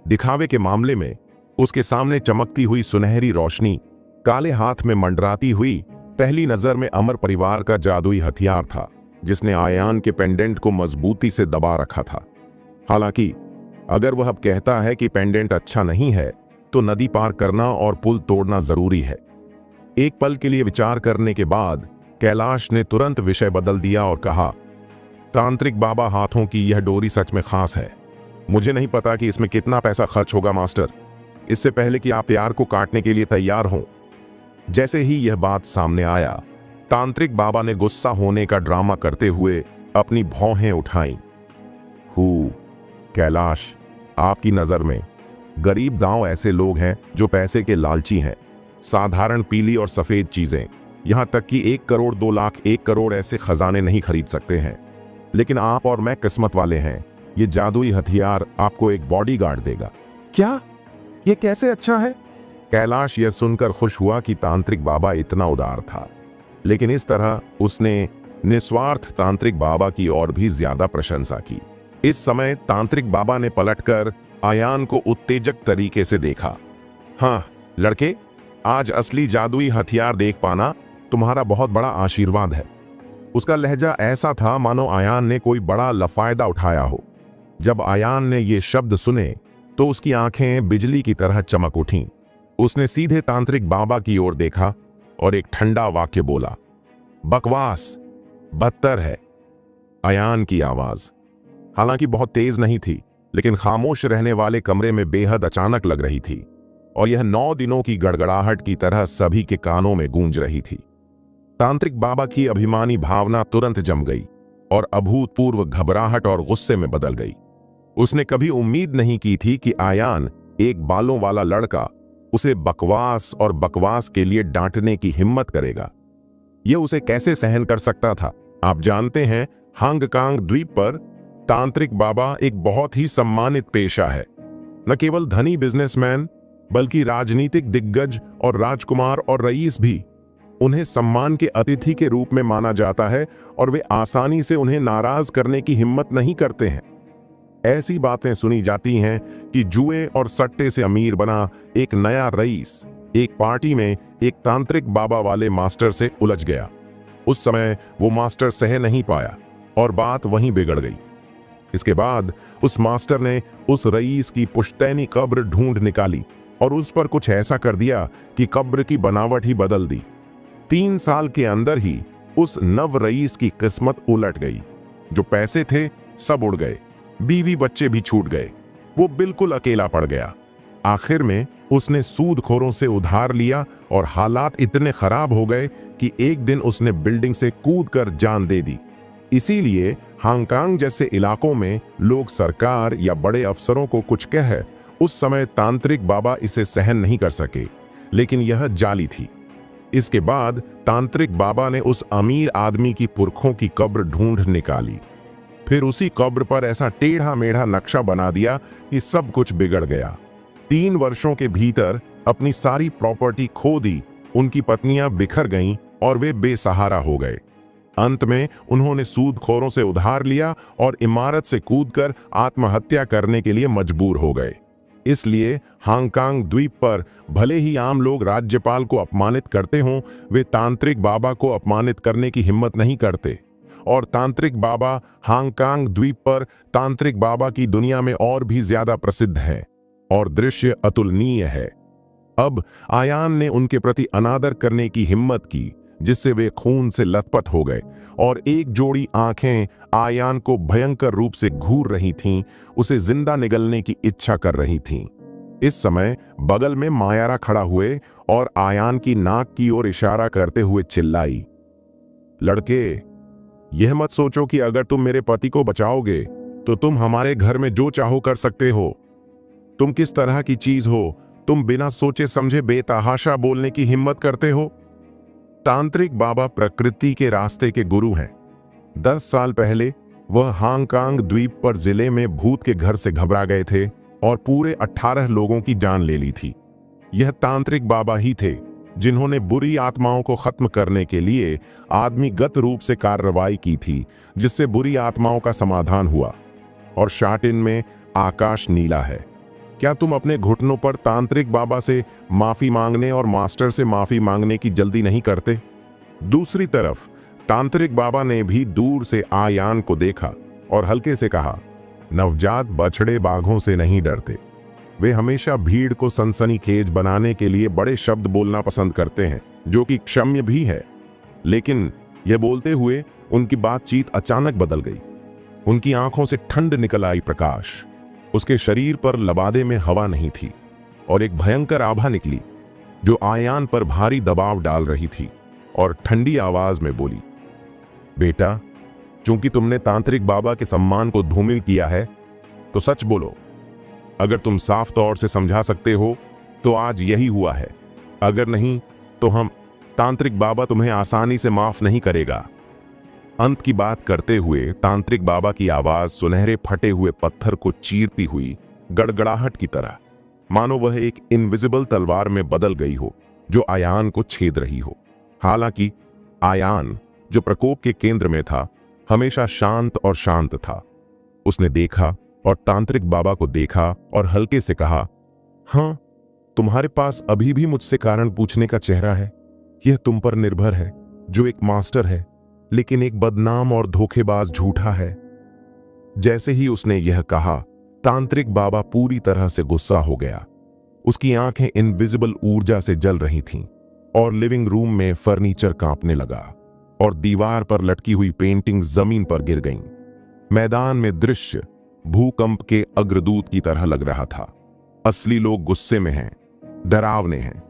दिखावे के मामले में उसके सामने चमकती हुई सुनहरी रोशनी, काले हाथ में मंडराती हुई, पहली नजर में अमर परिवार का जादुई हथियार था, जिसने आयान के पेंडेंट को मजबूती से दबा रखा था। हालांकि अगर वह अब कहता है कि पेंडेंट अच्छा नहीं है, तो नदी पार करना और पुल तोड़ना जरूरी है। एक पल के लिए विचार करने के बाद कैलाश ने तुरंत विषय बदल दिया और कहा, तांत्रिक बाबा, हाथों की यह डोरी सच में खास है। मुझे नहीं पता कि इसमें कितना पैसा खर्च होगा मास्टर, इससे पहले कि आप प्यार को काटने के लिए तैयार हों। जैसे ही यह बात सामने आया, तांत्रिक बाबा ने गुस्सा होने का ड्रामा करते हुए अपनी भौहें उठाईं। कैलाश, आपकी नजर में गरीब दांव ऐसे लोग हैं जो पैसे के लालची हैं। साधारण पीली और सफेद चीजें, यहां तक कि 1 करोड़ 2 लाख 1 करोड़ ऐसे खजाने नहीं खरीद सकते हैं। लेकिन आप और मैं किस्मत वाले हैं, ये जादुई हथियार आपको एक बॉडीगार्ड देगा। क्या? ये कैसे अच्छा है? कैलाश यह सुनकर खुश हुआ कि तांत्रिक बाबा इतना उदार था, लेकिन इस तरह उसने निस्वार्थ तांत्रिक बाबा की और भी ज्यादा प्रशंसा की। इस समय तांत्रिक बाबा ने पलटकर आयान को उत्तेजक तरीके से देखा। हाँ लड़के, आज असली जादुई हथियार देख पाना तुम्हारा बहुत बड़ा आशीर्वाद है। उसका लहजा ऐसा था मानो आयान ने कोई बड़ा लफायदा उठाया हो। जब आयान ने ये शब्द सुने तो उसकी आंखें बिजली की तरह चमक उठीं। उसने सीधे तांत्रिक बाबा की ओर देखा और एक ठंडा वाक्य बोला, बकवास, बदतर है। आयान की आवाज हालांकि बहुत तेज नहीं थी, लेकिन खामोश रहने वाले कमरे में बेहद अचानक लग रही थी और यह 9 दिनों की गड़गड़ाहट की तरह सभी के कानों में गूंज रही थी। तांत्रिक बाबा की अभिमानी भावना तुरंत जम गई और अभूतपूर्व घबराहट और गुस्से में बदल गई। उसने कभी उम्मीद नहीं की थी कि आयान, एक बालों वाला लड़का, उसे बकवास और बकवास के लिए डांटने की हिम्मत करेगा। यह उसे कैसे सहन कर सकता था? आप जानते हैं, हांगकांग द्वीप पर तांत्रिक बाबा एक बहुत ही सम्मानित पेशा है। न केवल धनी बिजनेसमैन बल्कि राजनीतिक दिग्गज और राजकुमार और रईस भी उन्हें सम्मान के अतिथि के रूप में माना जाता है और वे आसानी से उन्हें नाराज करने की हिम्मत नहीं करते हैं। ऐसी बातें सुनी जाती हैं कि जुए और सट्टे से अमीर बना एक नया रईस एक पार्टी में एक तांत्रिक बाबा वाले मास्टर से उलझ गया। उस समय वो मास्टर सह नहीं पाया और बात वहीं बिगड़ गई। इसके बाद उस मास्टर ने उस रईस की पुश्तैनी कब्र ढूंढ निकाली और उस पर कुछ ऐसा कर दिया कि कब्र की बनावट ही बदल दी। 3 साल के अंदर ही उस नव रईस की किस्मत उलट गई। जो पैसे थे सब उड़ गए, बीवी बच्चे भी छूट गए, वो बिल्कुल अकेला पड़ गया। आखिर में उसने सूदखोरों से उधार लिया और हालात इतने खराब हो गए कि एक दिन उसने बिल्डिंग से कूदकर जान दे दी। इसीलिए हांगकांग जैसे इलाकों में लोग सरकार या बड़े अफसरों को कुछ कह उस समय तांत्रिक बाबा इसे सहन नहीं कर सके, लेकिन यह जाली थी। इसके बाद तांत्रिक बाबा ने उस अमीर आदमी की पुरखों की कब्र ढूंढ निकाली। फिर उसी कब्र पर ऐसा टेढ़ा मेढ़ा नक्शा बना दिया कि सब कुछ बिगड़ गया। 3 वर्षों के भीतर अपनी सारी प्रॉपर्टी खो दी, उनकी पत्नियां बिखर गईं और वे बेसहारा हो गए। अंत में उन्होंने सूदखोरों से उधार लिया और इमारत से कूदकर आत्महत्या करने के लिए मजबूर हो गए। इसलिए हांगकांग द्वीप पर भले ही आम लोग राज्यपाल को अपमानित करते हों, वे तांत्रिक बाबा को अपमानित करने की हिम्मत नहीं करते। और तांत्रिक बाबा हांगकांग द्वीप पर तांत्रिक बाबा की दुनिया में और भी ज्यादा प्रसिद्ध है और दृश्य अतुलनीय है। अब आयान ने उनके प्रति अनादर करने की हिम्मत की, जिससे वे खून से लथपथ हो गए और एक जोड़ी आंखें आयान को भयंकर रूप से घूर रही थीं, उसे जिंदा निगलने की इच्छा कर रही थीं। इस समय बगल में मायारा खड़ा हुए और आयान की नाक की ओर इशारा करते हुए चिल्लाई, लड़के, यह मत सोचो कि अगर तुम मेरे पति को बचाओगे तो तुम हमारे घर में जो चाहो कर सकते हो। तुम किस तरह की चीज हो? तुम बिना सोचे समझे बेतहाशा बोलने की हिम्मत करते हो? तांत्रिक बाबा प्रकृति के रास्ते के गुरु हैं। 10 साल पहले वह हांगकांग द्वीप पर जिले में भूत के घर से घबरा गए थे और पूरे 18 लोगों की जान ले ली थी। यह तांत्रिक बाबा ही थे जिन्होंने बुरी आत्माओं को खत्म करने के लिए आदमीगत रूप से कार्रवाई की थी, जिससे बुरी आत्माओं का समाधान हुआ। और शाटिन में आकाश नीला है। क्या तुम अपने घुटनों पर तांत्रिक बाबा से माफी मांगने और मास्टर से माफी मांगने की जल्दी नहीं करते? दूसरी तरफ तांत्रिक बाबा ने भी दूर से आयान को देखा और हल्के से कहा, नवजात बछड़े बाघों से नहीं डरते। वे हमेशा भीड़ को सनसनीखेज बनाने के लिए बड़े शब्द बोलना पसंद करते हैं, जो कि क्षम्य भी है। लेकिन यह बोलते हुए उनकी बातचीत अचानक बदल गई। उनकी आंखों से ठंड निकल आई प्रकाश। उसके शरीर पर लबादे में हवा नहीं थी और एक भयंकर आभा निकली जो आयान पर भारी दबाव डाल रही थी और ठंडी आवाज में बोली, बेटा, चूंकि तुमने तांत्रिक बाबा के सम्मान को धूमिल किया है तो सच बोलो। अगर तुम साफ तौर से समझा सकते हो तो आज यही हुआ है, अगर नहीं तो हम तांत्रिक बाबा तुम्हें आसानी से माफ नहीं करेगा। अंत की बात करते हुए तांत्रिक बाबा की आवाज सुनहरे फटे हुए पत्थर को चीरती हुई गड़गड़ाहट की तरह, मानो वह एक इनविजिबल तलवार में बदल गई हो जो आयान को छेद रही हो। हालांकि आयान, जो प्रकोप के केंद्र में था, हमेशा शांत और शांत था। उसने देखा और तांत्रिक बाबा को देखा और हल्के से कहा, हाँ, तुम्हारे पास अभी भी मुझसे कारण पूछने का चेहरा है। यह तुम पर निर्भर है, जो एक मास्टर है लेकिन एक बदनाम और धोखेबाज झूठा है। जैसे ही उसने यह कहा, तांत्रिक बाबा पूरी तरह से गुस्सा हो गया। उसकी आंखें इनविजिबल ऊर्जा से जल रही थीं और लिविंग रूम में फर्नीचर कांपने लगा और दीवार पर लटकी हुई पेंटिंग जमीन पर गिर गईं। मैदान में दृश्य भूकंप के अग्रदूत की तरह लग रहा था। असली लोग गुस्से में हैं, डरावने हैं।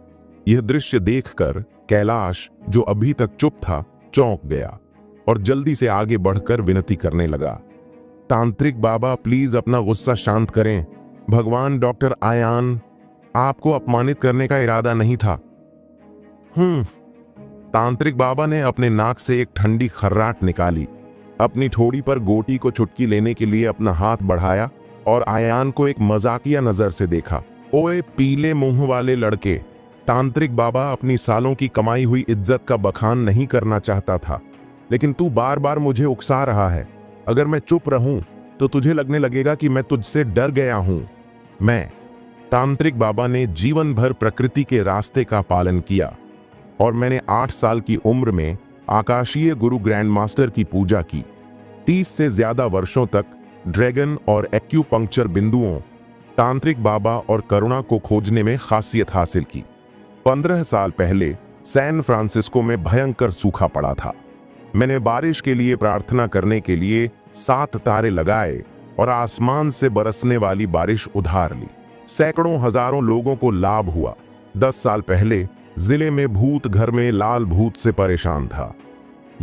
यह दृश्य देखकर कैलाश, जो अभी तक चुप था, चौंक गया और जल्दी से आगे बढ़कर विनती करने लगा। तांत्रिक बाबा, प्लीज अपना गुस्सा शांत करें। भगवान डॉक्टर आयान, आपको अपमानित करने का इरादा नहीं था। तांत्रिक बाबा ने अपने नाक से एक ठंडी खर्राट निकाली, अपनी ठोड़ी पर गोटी को चुटकी लेने के लिए अपना हाथ बढ़ाया और आयान को एक मजाकिया नजर से देखा। ओए पीले मुंह वाले लड़के, तांत्रिक बाबा अपनी सालों की कमाई हुई इज्जत का बखान नहीं करना चाहता था, लेकिन तू बार बार मुझे उकसा रहा है। अगर मैं चुप रहूं तो तुझे लगने लगेगा कि मैं तुझसे डर गया हूं। तांत्रिक बाबा ने जीवन भर प्रकृति के रास्ते का पालन किया और मैंने 8 साल की उम्र में आकाशीय गुरु ग्रैंड मास्टर की पूजा की। 30 से ज्यादा वर्षों तक ड्रैगन और एक्यूपंक्चर बिंदुओं, तांत्रिक बाबा और करुणा को खोजने में खासियत हासिल की। 15 साल पहले सैन फ्रांसिस्को में भयंकर सूखा पड़ा था। मैंने बारिश के लिए प्रार्थना करने के लिए 7 तारे लगाए और आसमान से बरसने वाली बारिश उधार ली। सैकड़ों हजारों लोगों को लाभ हुआ। 10 साल पहले जिले में भूत घर में लाल भूत से परेशान था।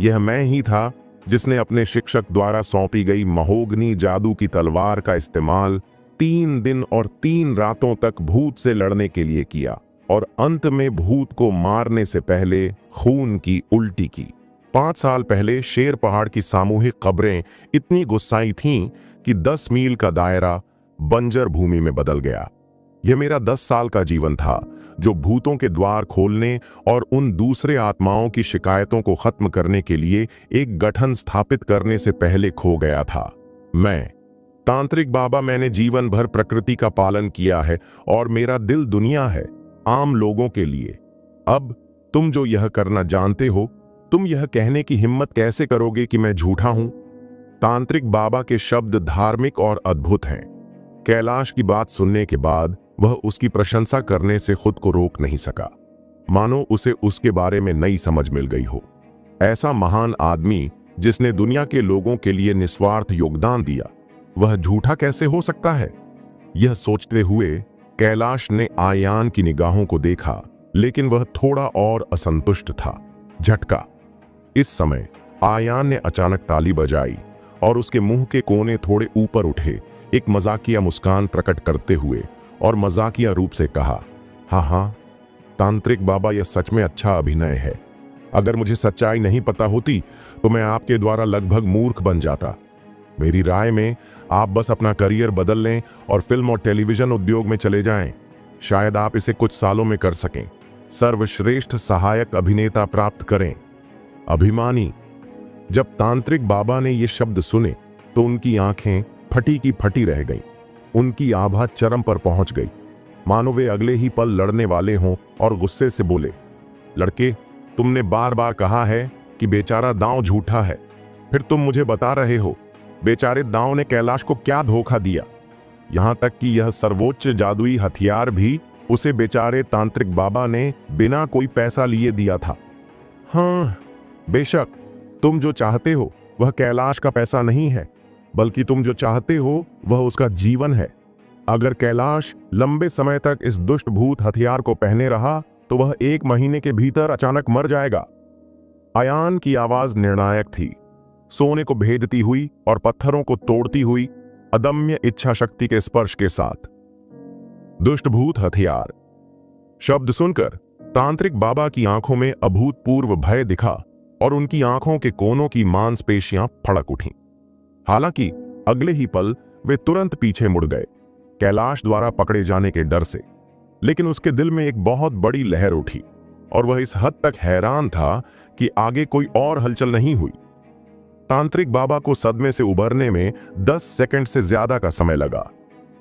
यह मैं ही था जिसने अपने शिक्षक द्वारा सौंपी गई महोगनी जादू की तलवार का इस्तेमाल 3 दिन और 3 रातों तक भूत से लड़ने के लिए किया और अंत में भूत को मारने से पहले खून की उल्टी की। 5 साल पहले शेर पहाड़ की सामूहिक कब्रें इतनी गुस्साई थीं कि 10 मील का दायरा बंजर भूमि में बदल गया। यह मेरा 10 साल का जीवन था, जो भूतों के द्वार खोलने और उन दूसरे आत्माओं की शिकायतों को खत्म करने के लिए एक गठन स्थापित करने से पहले खो गया था। तांत्रिक बाबा, मैंने जीवन भर प्रकृति का पालन किया है और मेरा दिल दुनिया है, आम लोगों के लिए। अब तुम जो यह करना जानते हो, तुम यह कहने की हिम्मत कैसे करोगे कि मैं झूठा हूं? तांत्रिक बाबा के शब्द धार्मिक और अद्भुत हैं। कैलाश की बात सुनने के बाद वह उसकी प्रशंसा करने से खुद को रोक नहीं सका, मानो उसे उसके बारे में नई समझ मिल गई हो। ऐसा महान आदमी जिसने दुनिया के लोगों के लिए निस्वार्थ योगदान दिया, वह झूठा कैसे हो सकता है? यह सोचते हुए कैलाश ने आयान की निगाहों को देखा, लेकिन वह थोड़ा और असंतुष्ट था। झटका। इस समय आयान ने अचानक ताली बजाई और उसके मुंह के कोने थोड़े ऊपर उठे, एक मजाकिया मुस्कान प्रकट करते हुए और मजाकिया रूप से कहा, हाँ, तांत्रिक बाबा, यह सच में अच्छा अभिनय है। अगर मुझे सच्चाई नहीं पता होती तो मैं आपके द्वारा लगभग मूर्ख बन जाता। मेरी राय में आप बस अपना करियर बदल लें और फिल्म और टेलीविजन उद्योग में चले जाएं। शायद आप इसे कुछ सालों में कर सकें। सर्वश्रेष्ठ सहायक अभिनेता प्राप्त करें। अभिमानी। जब तांत्रिक बाबा ने ये शब्द सुने तो उनकी आंखें फटी की फटी रह गईं। उनकी आभा चरम पर पहुंच गई, मानो वे अगले ही पल लड़ने वाले हों, और गुस्से से बोले, लड़के, तुमने बार बार कहा है कि बेचारा दांव झूठा है, फिर तुम मुझे बता रहे हो बेचारे दांव ने कैलाश को क्या धोखा दिया। यहां तक कि यह सर्वोच्च जादुई हथियार भी उसे बेचारे तांत्रिक बाबा ने बिना कोई पैसा लिए दिया था। हाँ, बेशक तुम जो चाहते हो वह कैलाश का पैसा नहीं है, बल्कि तुम जो चाहते हो वह उसका जीवन है। अगर कैलाश लंबे समय तक इस दुष्ट भूत हथियार को पहने रहा तो वह 1 महीने के भीतर अचानक मर जाएगा। आयान की आवाज निर्णायक थी, सोने को भेदती हुई और पत्थरों को तोड़ती हुई, अदम्य इच्छा शक्ति के स्पर्श के साथ। दुष्ट भूत हथियार शब्द सुनकर तांत्रिक बाबा की आंखों में अभूतपूर्व भय दिखा और उनकी आंखों के कोनों की मांसपेशियां फड़क उठीं। हालांकि अगले ही पल वे तुरंत पीछे मुड़ गए, कैलाश द्वारा पकड़े जाने के डर से। लेकिन उसके दिल में एक बहुत बड़ी लहर उठी और वह इस हद तक हैरान था कि आगे कोई और हलचल नहीं हुई। तांत्रिक बाबा को सदमे से उबरने में 10 सेकंड से ज्यादा का समय लगा।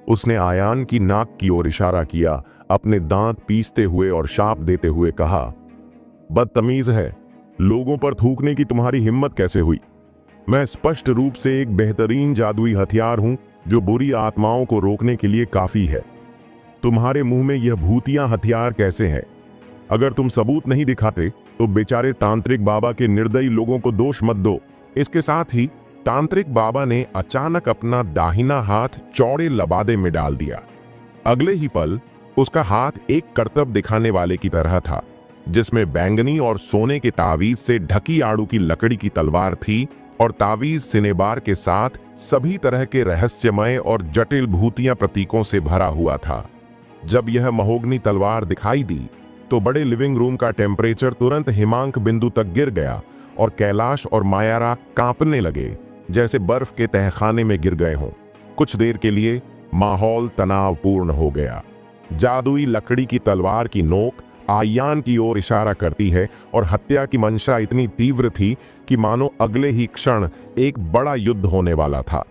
उसने आयान की नाक की ओर इशारा किया, अपने दांत पीसते हुए और शाप देते हुए कहा, बदतमीज है, लोगों पर थूकने की तुम्हारी हिम्मत कैसे हुई? मैं स्पष्ट रूप से एक बेहतरीन जादुई हथियार हूं जो बुरी आत्माओं को रोकने के लिए काफी है। तुम्हारे मुंह में यह भूतिया हथियार कैसे है? अगर तुम सबूत नहीं दिखाते तो बेचारे तांत्रिक बाबा के निर्दयी लोगों को दोष मत दो। इसके साथ ही तांत्रिक बाबा ने अचानक अपना दाहिना हाथ चौड़े लबादे में डाल दिया। अगले ही पल उसका हाथ एक करतब दिखाने वाले की तरह था। जिसमें बैंगनी और सोने के तावीज से ढकी आड़ू की लकड़ी की तलवार थी और तावीज सिनेबार के साथ सभी तरह के रहस्यमय और जटिल भूतियां प्रतीकों से भरा हुआ था। जब यह महोगनी तलवार दिखाई दी तो बड़े लिविंग रूम का टेम्परेचर तुरंत हिमांक बिंदु तक गिर गया और कैलाश और मायारा कांपने लगे, जैसे बर्फ के तहखाने में गिर गए हों। कुछ देर के लिए माहौल तनावपूर्ण हो गया। जादुई लकड़ी की तलवार की नोक आयान की ओर इशारा करती है और हत्या की मंशा इतनी तीव्र थी कि मानो अगले ही क्षण एक बड़ा युद्ध होने वाला था।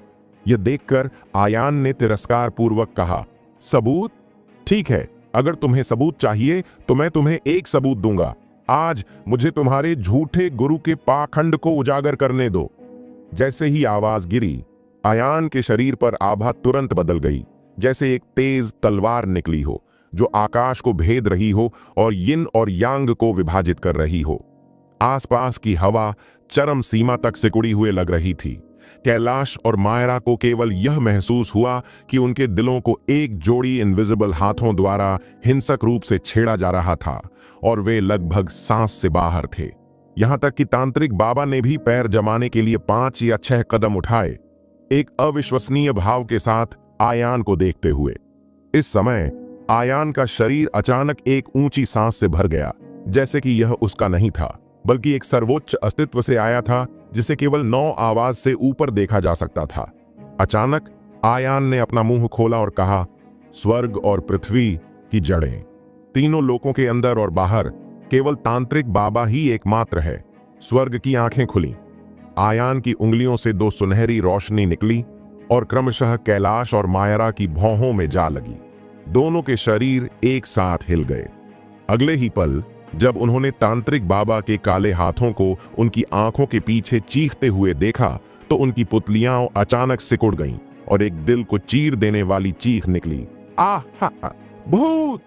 यह देखकर आयान ने तिरस्कार पूर्वक कहा, सबूत? ठीक है, अगर तुम्हें सबूत चाहिए तो मैं तुम्हें एक सबूत दूंगा। आज मुझे तुम्हारे झूठे गुरु के पाखंड को उजागर करने दो। जैसे ही आवाज गिरी, आयान के शरीर पर आभा तुरंत बदल गई, जैसे एक तेज तलवार निकली हो जो आकाश को भेद रही हो और यिन और यांग को विभाजित कर रही हो। आसपास की हवा चरम सीमा तक सिकुड़ी हुए लग रही थी। कैलाश और मायरा को केवल यह महसूस हुआ कि उनके दिलों को एक जोड़ी इनविजिबल हाथों द्वारा हिंसक रूप से छेड़ा जा रहा था और वे लगभग सांस से बाहर थे। यहां तक कि तांत्रिक बाबा ने भी पैर जमाने के लिए 5 या 6 कदम उठाए, एक अविश्वसनीय भाव के साथ आयान को देखते हुए। इस समय आयान का शरीर अचानक एक ऊंची सांस से भर गया, जैसे कि यह उसका नहीं था बल्कि एक सर्वोच्च अस्तित्व से आया था जिसे केवल 9 आवाज से ऊपर देखा जा सकता था। अचानक आयान ने अपना मुंह खोला और कहा, स्वर्ग और पृथ्वी की जड़ें, तीनों लोकों के अंदर और बाहर केवल तांत्रिक बाबा ही एकमात्र है। स्वर्ग की आंखें खुली, आयान की उंगलियों से 2 सुनहरी रोशनी निकली और क्रमशः कैलाश और मायरा की भौहों में जा लगी। दोनों के शरीर एक साथ हिल गए। अगले ही पल जब उन्होंने तांत्रिक बाबा के काले हाथों को उनकी आंखों के पीछे चीखते हुए देखा तो उनकी पुतलियां अचानक सिकुड़ गईं और एक दिल को चीर देने वाली चीख निकली, आहा, भूत!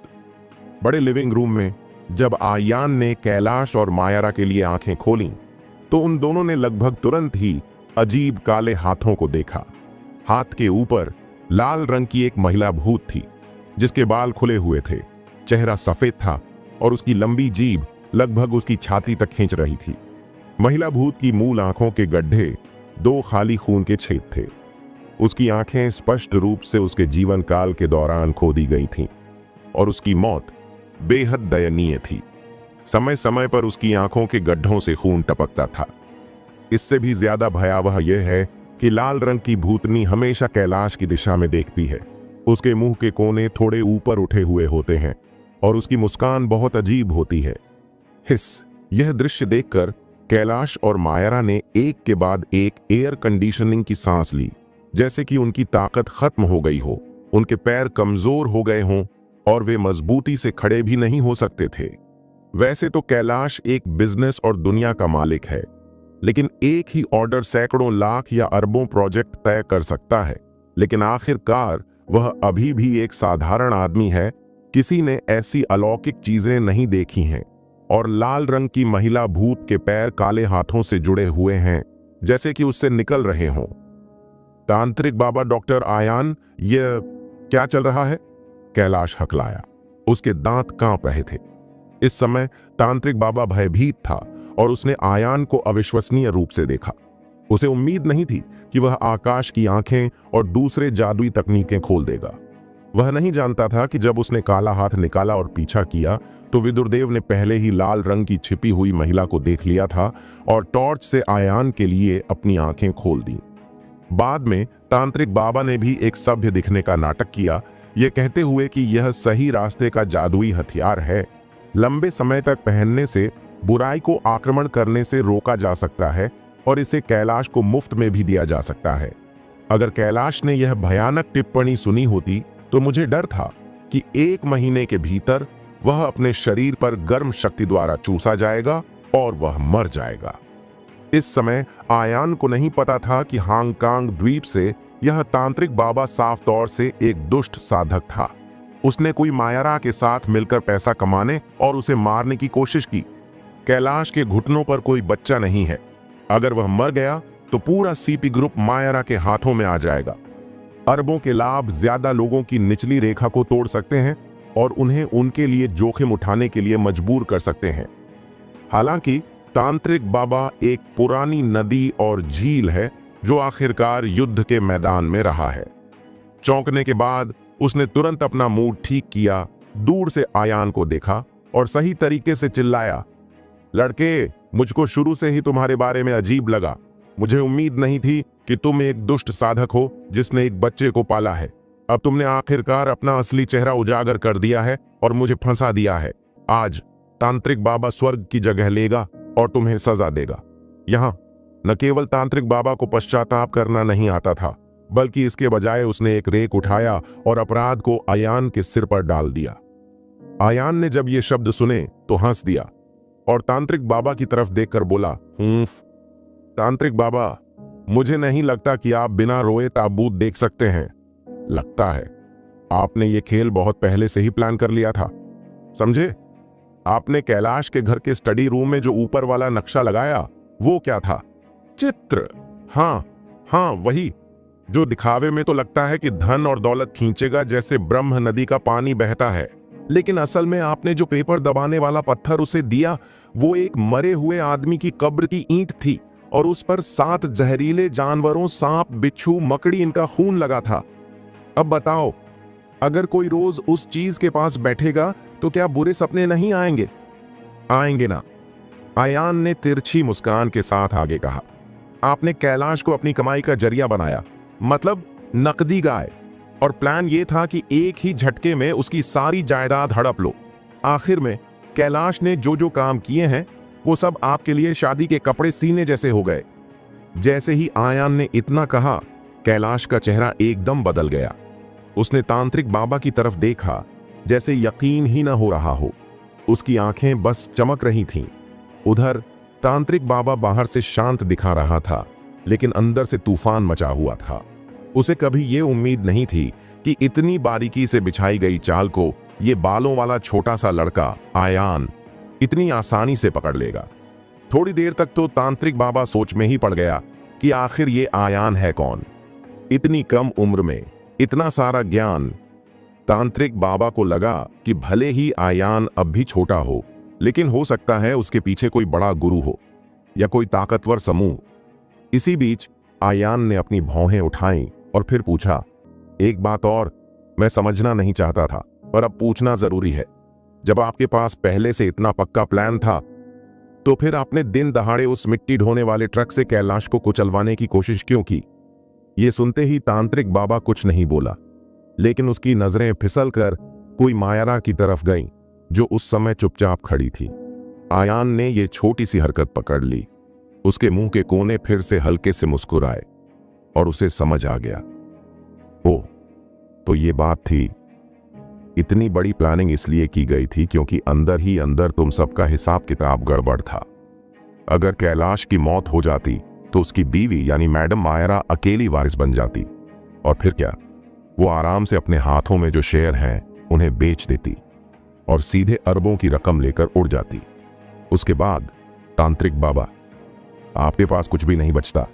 बड़े लिविंग रूम में जब आयान ने कैलाश और मायरा के लिए आंखें खोलीं तो उन दोनों ने लगभग तुरंत ही अजीब काले हाथों को देखा। हाथ के ऊपर लाल रंग की एक महिला भूत थी जिसके बाल खुले हुए थे, चेहरा सफेद था और उसकी लंबी जीभ लगभग उसकी छाती तक खींच रही थी। महिला भूत की मूल आंखों के गड्ढे 2 खाली खून के छेद थे। उसकी आंखें स्पष्ट रूप से उसके जीवन काल के दौरान खोदी गई थीं और उसकी मौत बेहद दयनीय थी। समय समय पर उसकी आंखों के गड्ढों से खून टपकता था। इससे भी ज्यादा भयावह यह है कि लाल रंग की भूतनी हमेशा कैलाश की दिशा में देखती है। उसके मुंह के कोने थोड़े ऊपर उठे हुए होते हैं और उसकी मुस्कान बहुत अजीब होती है। यह दृश्य देखकर कैलाश और मायरा ने एक के बाद एक एयर कंडीशनिंग की सांस ली, जैसे कि उनकी ताकत खत्म हो गई हो, उनके पैर कमजोर हो गए हों और वे मजबूती से खड़े भी नहीं हो सकते थे। वैसे तो कैलाश एक बिजनेस और दुनिया का मालिक है, लेकिन एक ही ऑर्डर सैकड़ों लाख या अरबों प्रोजेक्ट तय कर सकता है। लेकिन आखिरकार वह अभी भी एक साधारण आदमी है। किसी ने ऐसी अलौकिक चीजें नहीं देखी हैं और लाल रंग की महिला भूत के पैर काले हाथों से जुड़े हुए हैं, जैसे कि उससे निकल रहे हों। तांत्रिक बाबा डॉक्टर आयान, यह क्या चल रहा है? कैलाश हकलाया। उसके दांत कांप रहे थे। इस समय तांत्रिक बाबा भयभीत था और उसने आयान को अविश्वसनीय रूप से देखा। उसे उम्मीद नहीं थी कि वह आकाश की आंखें और दूसरे जादुई तकनीकें खोल देगा। वह नहीं जानता था कि जब उसने काला हाथ निकाला और पीछा किया तो विदुरदेव ने पहले ही लाल रंग की छिपी हुई महिला को देख लिया था और टॉर्च से आयान के लिए अपनी आंखें खोल दी। बाद में तांत्रिक बाबा ने भी एक सभ्य दिखने का नाटक किया, यह कहते हुए कि यह सही रास्ते का जादुई हथियार है। लंबे समय तक पहनने से बुराई को आक्रमण करने से रोका जा सकता है और इसे कैलाश को मुफ्त में भी दिया जा सकता है। अगर कैलाश ने यह भयानक टिप्पणी सुनी होती तो मुझे डर था कि 1 महीने के भीतर वह अपने शरीर पर गर्म शक्ति द्वारा चूसा जाएगा और वह मर जाएगा। इस समय आयान को नहीं पता था कि हांगकांग द्वीप से यह तांत्रिक बाबा साफ तौर से एक दुष्ट साधक था। उसने कोई मायरा के साथ मिलकर पैसा कमाने और उसे मारने की कोशिश की। कैलाश के घुटनों पर कोई बच्चा नहीं है। अगर वह मर गया तो पूरा सीपी ग्रुप मायरा के हाथों में आ जाएगा। अरबों के लाभ ज्यादा लोगों की निचली रेखा को तोड़ सकते हैं, और उन्हें उनके लिए जोखिम उठाने के लिए मजबूर कर सकते हैं। हालांकि तांत्रिक बाबा एक पुरानी नदी और झील है जो आखिरकार युद्ध के मैदान में रहा है। चौंकने के बाद उसने तुरंत अपना मूड ठीक किया, दूर से आयान को देखा और सही तरीके से चिल्लाया, लड़के, मुझको शुरू से ही तुम्हारे बारे में अजीब लगा। मुझे उम्मीद नहीं थी कि तुम एक दुष्ट साधक हो जिसने एक बच्चे को पाला है। अब तुमने आखिरकार अपना असली चेहरा उजागर कर दिया है और मुझे फंसा दिया है। आज तांत्रिक बाबा स्वर्ग की जगह लेगा और तुम्हें सजा देगा। यहां न केवल तांत्रिक बाबा को पश्चाताप करना नहीं आता था, बल्कि इसके बजाय उसने एक रेक उठाया और अपराध को आयान के सिर पर डाल दिया। आयान ने जब ये शब्द सुने तो हंस दिया और तांत्रिक बाबा की तरफ देखकर बोला, तांत्रिक बाबा, मुझे नहीं लगता कि आप बिना रोए ताबूत देख सकते हैं। लगता है आपने ये खेल बहुत पहले से ही प्लान कर लिया था, समझे? आपने कैलाश के घर के स्टडी रूम में जो ऊपर वाला नक्शा लगाया वो क्या था? चित्र। हाँ, वही जो दिखावे में तो लगता है कि धन और दौलत खींचेगा, जैसे ब्रह्म नदी का पानी बहता है, लेकिन असल में आपने जो पेपर दबाने वाला पत्थर उसे दिया वो एक मरे हुए आदमी की कब्र की ईंट थी और उस पर 7 जहरीले जानवरों, सांप, बिच्छू, मकड़ी, इनका खून लगा था। अब बताओ, अगर कोई रोज उस चीज के पास बैठेगा तो क्या बुरे सपने नहीं आएंगे? आएंगे ना। आयान ने तिरछी मुस्कान के साथ आगे कहा, आपने कैलाश को अपनी कमाई का जरिया बनाया, मतलब नकदी गाय, और प्लान ये था कि एक ही झटके में उसकी सारी जायदाद हड़प लो। आखिर में कैलाश ने जो जो काम किए हैं वो सब आपके लिए शादी के कपड़े सीने जैसे हो गए। जैसे ही आयान ने इतना कहा, कैलाश का चेहरा एकदम बदल गया। उसने तांत्रिक बाबा की तरफ देखा जैसे यकीन ही न हो रहा हो। उसकी आंखें बस चमक रही थीं। उधर तांत्रिक बाबा बाहर से शांत दिखा रहा था, लेकिन अंदर से तूफान मचा हुआ था। उसे कभी ये उम्मीद नहीं थी कि इतनी बारीकी से बिछाई गई चाल को ये बालों वाला छोटा सा लड़का आयान इतनी आसानी से पकड़ लेगा। थोड़ी देर तक तो तांत्रिक बाबा सोच में ही पड़ गया कि आखिर ये आयान है कौन? इतनी कम उम्र में इतना सारा ज्ञान। तांत्रिक बाबा को लगा कि भले ही आयान अब भी छोटा हो, लेकिन हो सकता है उसके पीछे कोई बड़ा गुरु हो या कोई ताकतवर समूह। इसी बीच आयान ने अपनी भौहें उठाईं और फिर पूछा, एक बात और मैं समझना नहीं चाहता था, पर अब पूछना जरूरी है। जब आपके पास पहले से इतना पक्का प्लान था, तो फिर आपने दिन दहाड़े उस मिट्टी ढोने वाले ट्रक से कैलाश को कुचलवाने की कोशिश क्यों की? ये सुनते ही तांत्रिक बाबा कुछ नहीं बोला, लेकिन उसकी नजरें फिसलकर कोई मायरा की तरफ गईं, जो उस समय चुपचाप खड़ी थी। आयान ने ये छोटी सी हरकत पकड़ ली। उसके मुंह के कोने फिर से हल्के से मुस्कुराए और उसे समझ आ गया, ओह, तो ये बात थी। इतनी बड़ी प्लानिंग इसलिए की गई थी क्योंकि अंदर ही अंदर तुम सबका हिसाब किताब गड़बड़ था। अगर कैलाश की मौत हो जाती तो उसकी बीवी यानी मैडम मायरा अकेली वारिस बन जाती, और फिर क्या, वो आराम से अपने हाथों में जो शेयर हैं उन्हें बेच देती और सीधे अरबों की रकम लेकर उड़ जाती। उसके बाद तांत्रिक बाबा, आपके पास कुछ भी नहीं बचता।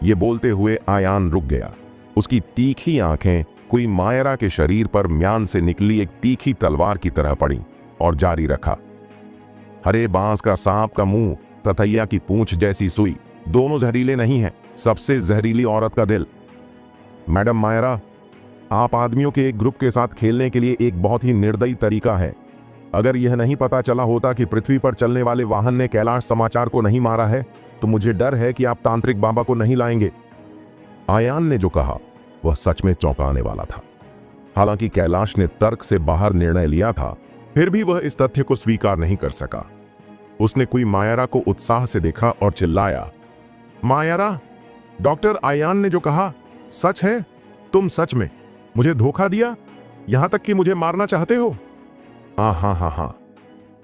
ये बोलते हुए आयान रुक गया। उसकी तीखी आंखें कोई मायरा के शरीर पर म्यान से निकली एक तीखी तलवार की तरह पड़ी और जारी रखा, हरे बांस का सांप का मुंह, ततैया की पूंछ जैसी सुई, दोनों जहरीले नहीं हैं, सबसे जहरीली औरत का दिल। मैडम मायरा, आप आदमियों के एक ग्रुप के साथ खेलने के लिए एक बहुत ही निर्दयी तरीका है। अगर यह नहीं पता चला होता कि पृथ्वी पर चलने वाले वाहन ने कैलाश समाचार को नहीं मारा है, तो मुझे डर है कि आप तांत्रिक बाबा को नहीं लाएंगे। आयान ने जो कहा वह सच में चौंकाने वाला था। हालांकि कैलाश ने तर्क से बाहर निर्णय लिया था, फिर भी वह इस तथ्य को स्वीकार नहीं कर सका। उसने कोई मायरा को उत्साह से देखा और चिल्लाया, मायरा, डॉक्टर आयान ने जो कहा सच है। तुम सच में मुझे धोखा दिया, यहां तक कि मुझे मारना चाहते हो? हाँ।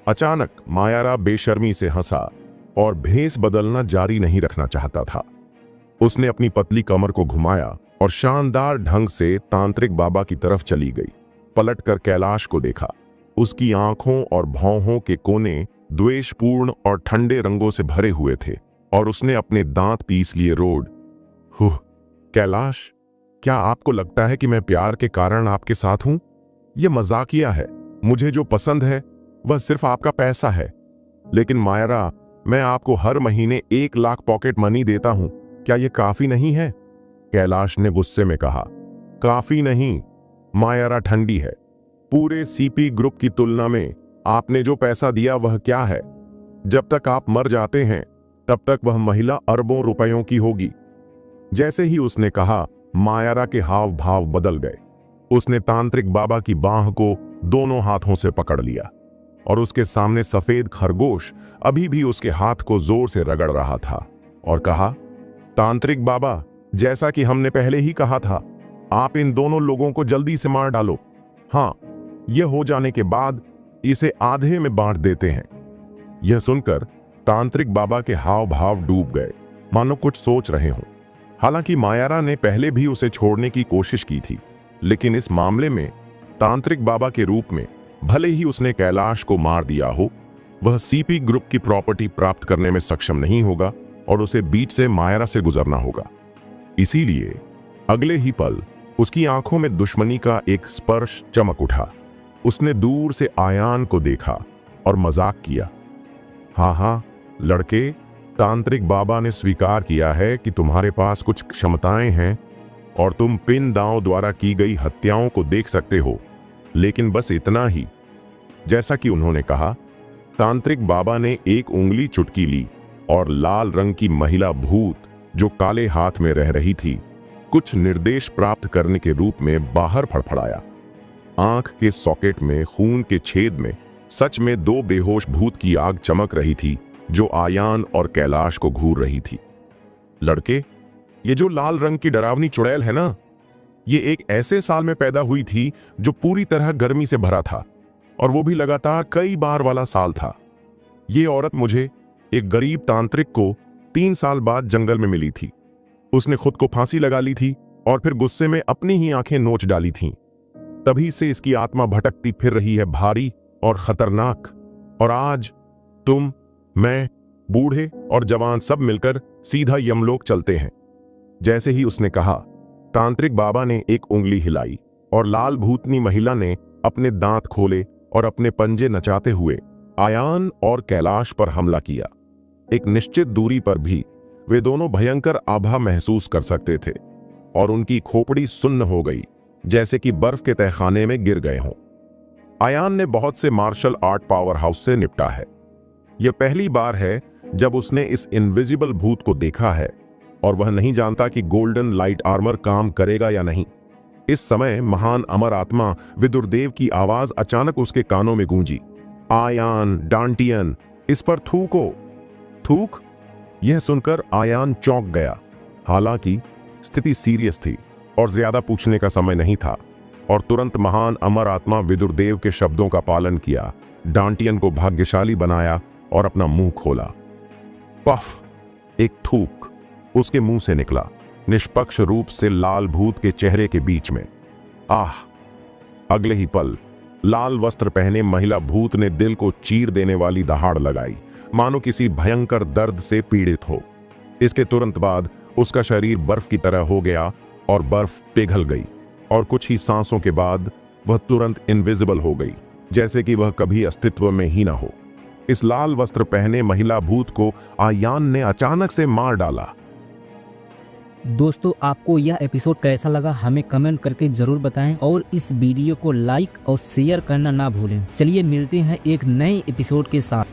अचानक मायरा बेशर्मी से हंसा और भेस बदलना जारी नहीं रखना चाहता था। उसने अपनी पतली कमर को घुमाया और शानदार ढंग से तांत्रिक बाबा की तरफ चली गई। पलटकर कैलाश को देखा। उसकी आंखों और भौहों के कोने द्वेषपूर्ण और ठंडे रंगों से भरे हुए थे और उसने अपने दांत पीस लिए रोड, हुह, कैलाश, क्या आपको लगता है कि मैं प्यार के कारण आपके साथ हूं? ये मजाकिया है। मुझे जो पसंद है वह सिर्फ आपका पैसा है। लेकिन मायरा, मैं आपको हर महीने 1 लाख पॉकेट मनी देता हूं, क्या यह काफी नहीं है? कैलाश ने गुस्से में कहा। काफी नहीं, मायरा ठंडी है। पूरे सीपी ग्रुप की तुलना में आपने जो पैसा दिया वह क्या है? जब तक आप मर जाते हैं तब तक वह महिला अरबों रुपयों की होगी। जैसे ही उसने कहा, मायरा के हाव भाव बदल गए। उसने तांत्रिक बाबा की बांह को दोनों हाथों से पकड़ लिया और उसके सामने सफेद खरगोश अभी भी उसके हाथ को जोर से रगड़ रहा था और कहा, तांत्रिक बाबा, जैसा कि हमने पहले ही कहा था, आप इन दोनों लोगों को जल्दी से मार डालो। हाँ, यह हो जाने के बाद इसे आधे में बांट देते हैं। यह सुनकर तांत्रिक बाबा के हाव भाव डूब गए, मानो कुछ सोच रहे हों। हालांकि मायरा ने पहले भी उसे छोड़ने की कोशिश की थी, लेकिन इस मामले में तांत्रिक बाबा के रूप में भले ही उसने कैलाश को मार दिया हो, वह सीपी ग्रुप की प्रॉपर्टी प्राप्त करने में सक्षम नहीं होगा और उसे बीच से मायरा से गुजरना होगा। इसीलिए अगले ही पल उसकी आंखों में दुश्मनी का एक स्पर्श चमक उठा। उसने दूर से आयान को देखा और मजाक किया। हाँ, लड़के, तांत्रिक बाबा ने स्वीकार किया है कि तुम्हारे पास कुछ क्षमताएं हैं और तुम पिन दांव द्वारा की गई हत्याओं को देख सकते हो, लेकिन बस इतना ही। जैसा कि उन्होंने कहा, तांत्रिक बाबा ने एक उंगली चुटकी ली और लाल रंग की महिला भूत जो काले हाथ में रह रही थी, कुछ निर्देश प्राप्त करने के रूप में बाहर फड़फड़ाया। आंख के सॉकेट में खून के छेद में सच में 2 बेहोश भूत की आग चमक रही थी जो आयान और कैलाश को घूर रही थी। लड़के, ये जो लाल रंग की डरावनी चुड़ैल है ना, ये एक ऐसे साल में पैदा हुई थी जो पूरी तरह गर्मी से भरा था, और वो भी लगातार कई बार वाला साल था। ये औरत मुझे एक गरीब तांत्रिक को 3 साल बाद जंगल में मिली थी। उसने खुद को फांसी लगा ली थी और फिर गुस्से में अपनी ही आंखें नोच डाली थीं। तभी से इसकी आत्मा भटकती फिर रही है, भारी और खतरनाक। और आज तुम, मैं, बूढ़े और जवान सब मिलकर सीधा यमलोक चलते हैं। जैसे ही उसने कहा, तांत्रिक बाबा ने एक उंगली हिलाई और लाल भूतनी महिला ने अपने दांत खोले और अपने पंजे नचाते हुए आयान और कैलाश पर हमला किया। एक निश्चित दूरी पर भी वे दोनों भयंकर आभा महसूस कर सकते थे और उनकी खोपड़ी सुन्न हो गई, जैसे कि बर्फ के तहखाने में गिर गए हों। आयान ने बहुत से मार्शल आर्ट पावर हाउस से निपटा है। यह पहली बार है जब उसने इस इनविजिबल भूत को देखा है और वह नहीं जानता कि गोल्डन लाइट आर्मर काम करेगा या नहीं। इस समय महान अमर आत्मा विदुरदेव की आवाज अचानक उसके कानों में गूंजी। आयान, डांटियन, इस पर थूको। थूक? यह सुनकर आयान चौंक गया। हालांकि स्थिति सीरियस थी और ज्यादा पूछने का समय नहीं था, और तुरंत महान अमर आत्मा विदुरदेव के शब्दों का पालन किया, डांटियन को भाग्यशाली बनाया और अपना मुंह खोला। पफ! एक थूक उसके मुंह से निकला, निष्पक्ष रूप से लाल भूत के चेहरे के बीच में। आह! अगले ही पल लाल वस्त्र पहने महिला भूत ने दिल को चीर देने वाली दहाड़ लगाई, मानो किसी भयंकर दर्द से पीड़ित हो। इसके तुरंत बाद उसका शरीर बर्फ की तरह हो गया और बर्फ पिघल गई, और कुछ ही सांसों के बाद वह तुरंत इनविजिबल हो गई, जैसे कि वह कभी अस्तित्व में ही ना हो। इस लाल वस्त्र पहने महिला भूत को आयान ने अचानक से मार डाला। दोस्तों, आपको यह एपिसोड कैसा लगा हमें कमेंट करके जरूर बताएं और इस वीडियो को लाइक और शेयर करना ना भूलें। चलिए मिलते हैं एक नए एपिसोड के साथ।